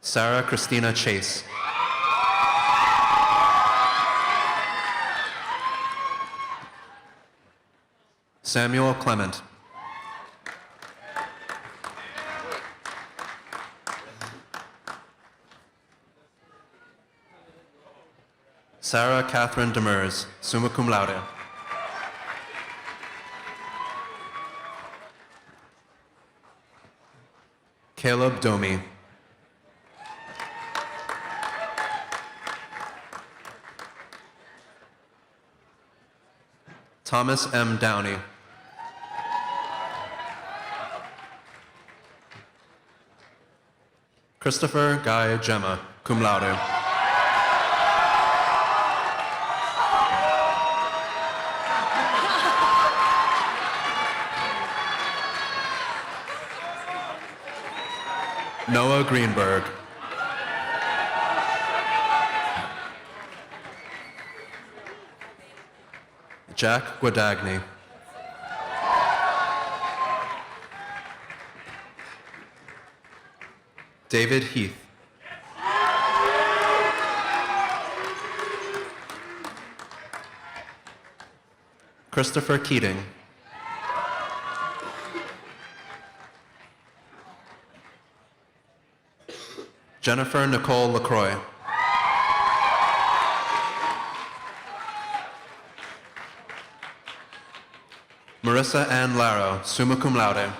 Sarah Christina Chase. Samuel Clement. Sarah Catherine Demers, summa cum laude. Caleb Domi. Thomas M. Downey. Christopher Guy Gemma, cum laude. Noah Greenberg. Jack Guadagni. David Heath. Christopher Keating. Jennifer Nicole LaCroix. Marissa Ann Laro, summa cum laude.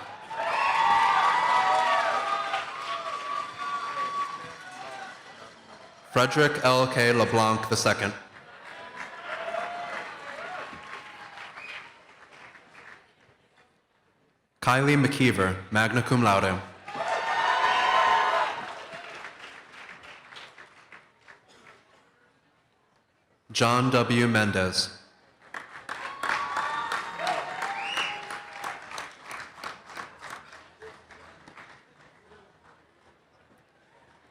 Frederick L. K. LeBlanc II. Kylie McKeever, magna cum laude. John W. Mendez.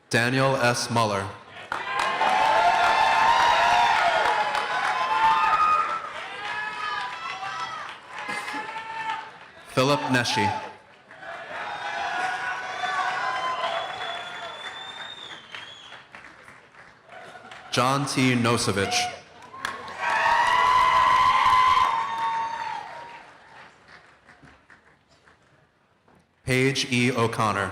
Daniel S. Muller. Philip Nesci. John T. Nosovich. Paige E. O'Connor.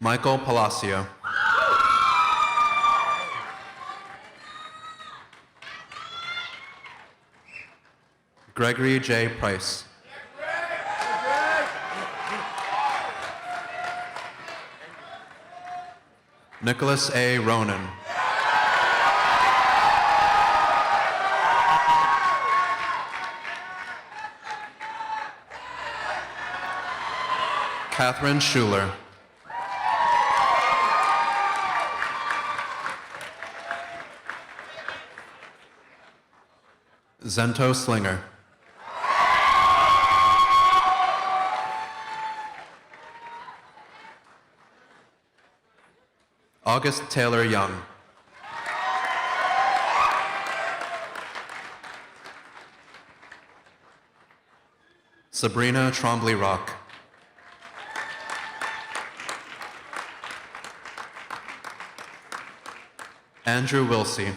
Michael Palacio. Gregory J. Price. Nicholas A. Ronan. Catherine Schuler. Zento Slinger. August Taylor Young. Sabrina Trombley Rock. Andrew Wilsey.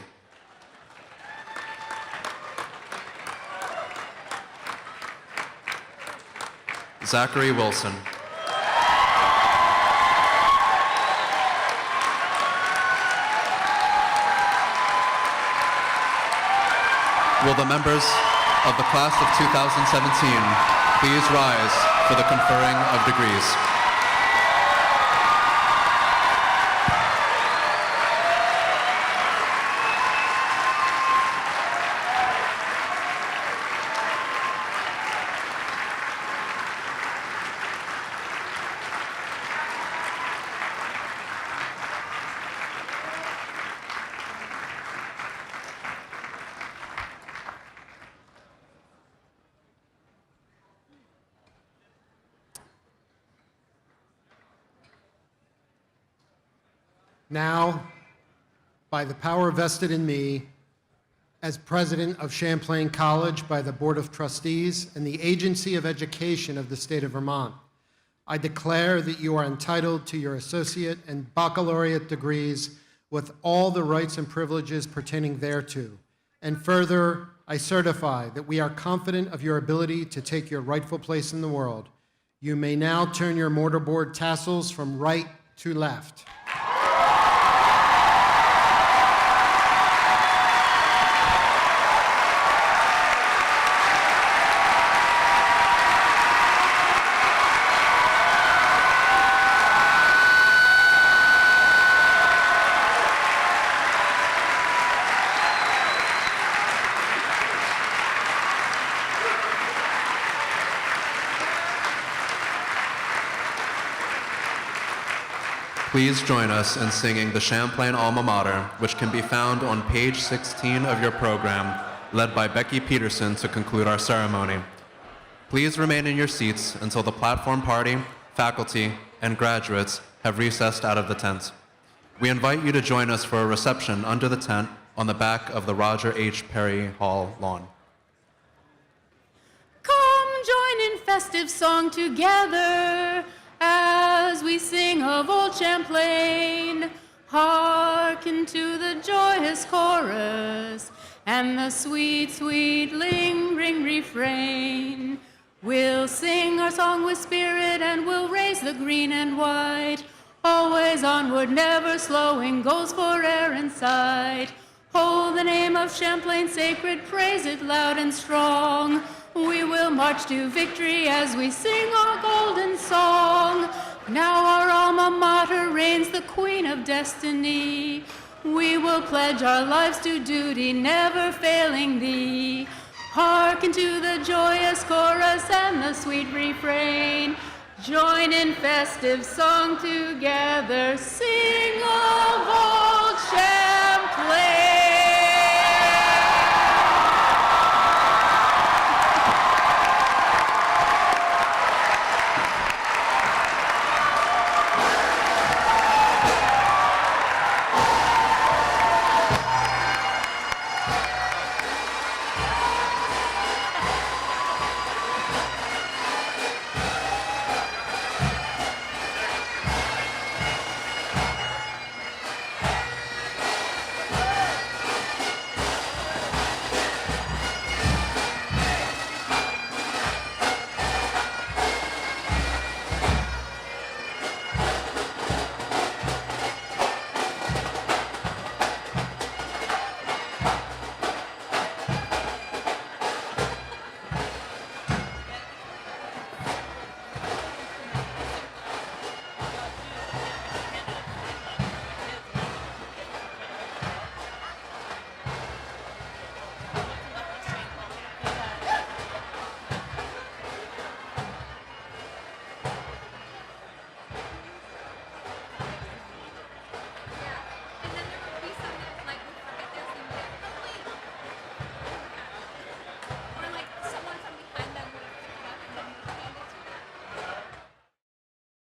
Zachary Wilson. Will the members of the class of 2017 please rise for the conferring of degrees? Now, by the power vested in me as president of Champlain College by the Board of Trustees and the Agency of Education of the state of Vermont, I declare that you are entitled to your associate and baccalaureate degrees with all the rights and privileges pertaining thereto. And further, I certify that we are confident of your ability to take your rightful place in the world. You may now turn your mortarboard tassels from right to left. Please join us in singing the Champlain Alma Mater, which can be found on page 16 of your program, led by Becky Peterson to conclude our ceremony. Please remain in your seats until the platform party, faculty, and graduates have recessed out of the tent. We invite you to join us for a reception under the tent on the back of the Roger H. Perry Hall lawn. Come join in festive song together as we sing of old Champlain. Hearken to the joyous chorus and the sweet, sweet lingering refrain. We'll sing our song with spirit and we'll raise the green and white. Always onward, never slowing, goes for air and sight. Hold the name of Champlain sacred, praise it loud and strong. We will march to victory as we sing our golden song. Now our alma mater reigns the queen of destiny. We will pledge our lives to duty, never failing thee. Hearken to the joyous chorus and the sweet refrain. Join in festive song together, sing on.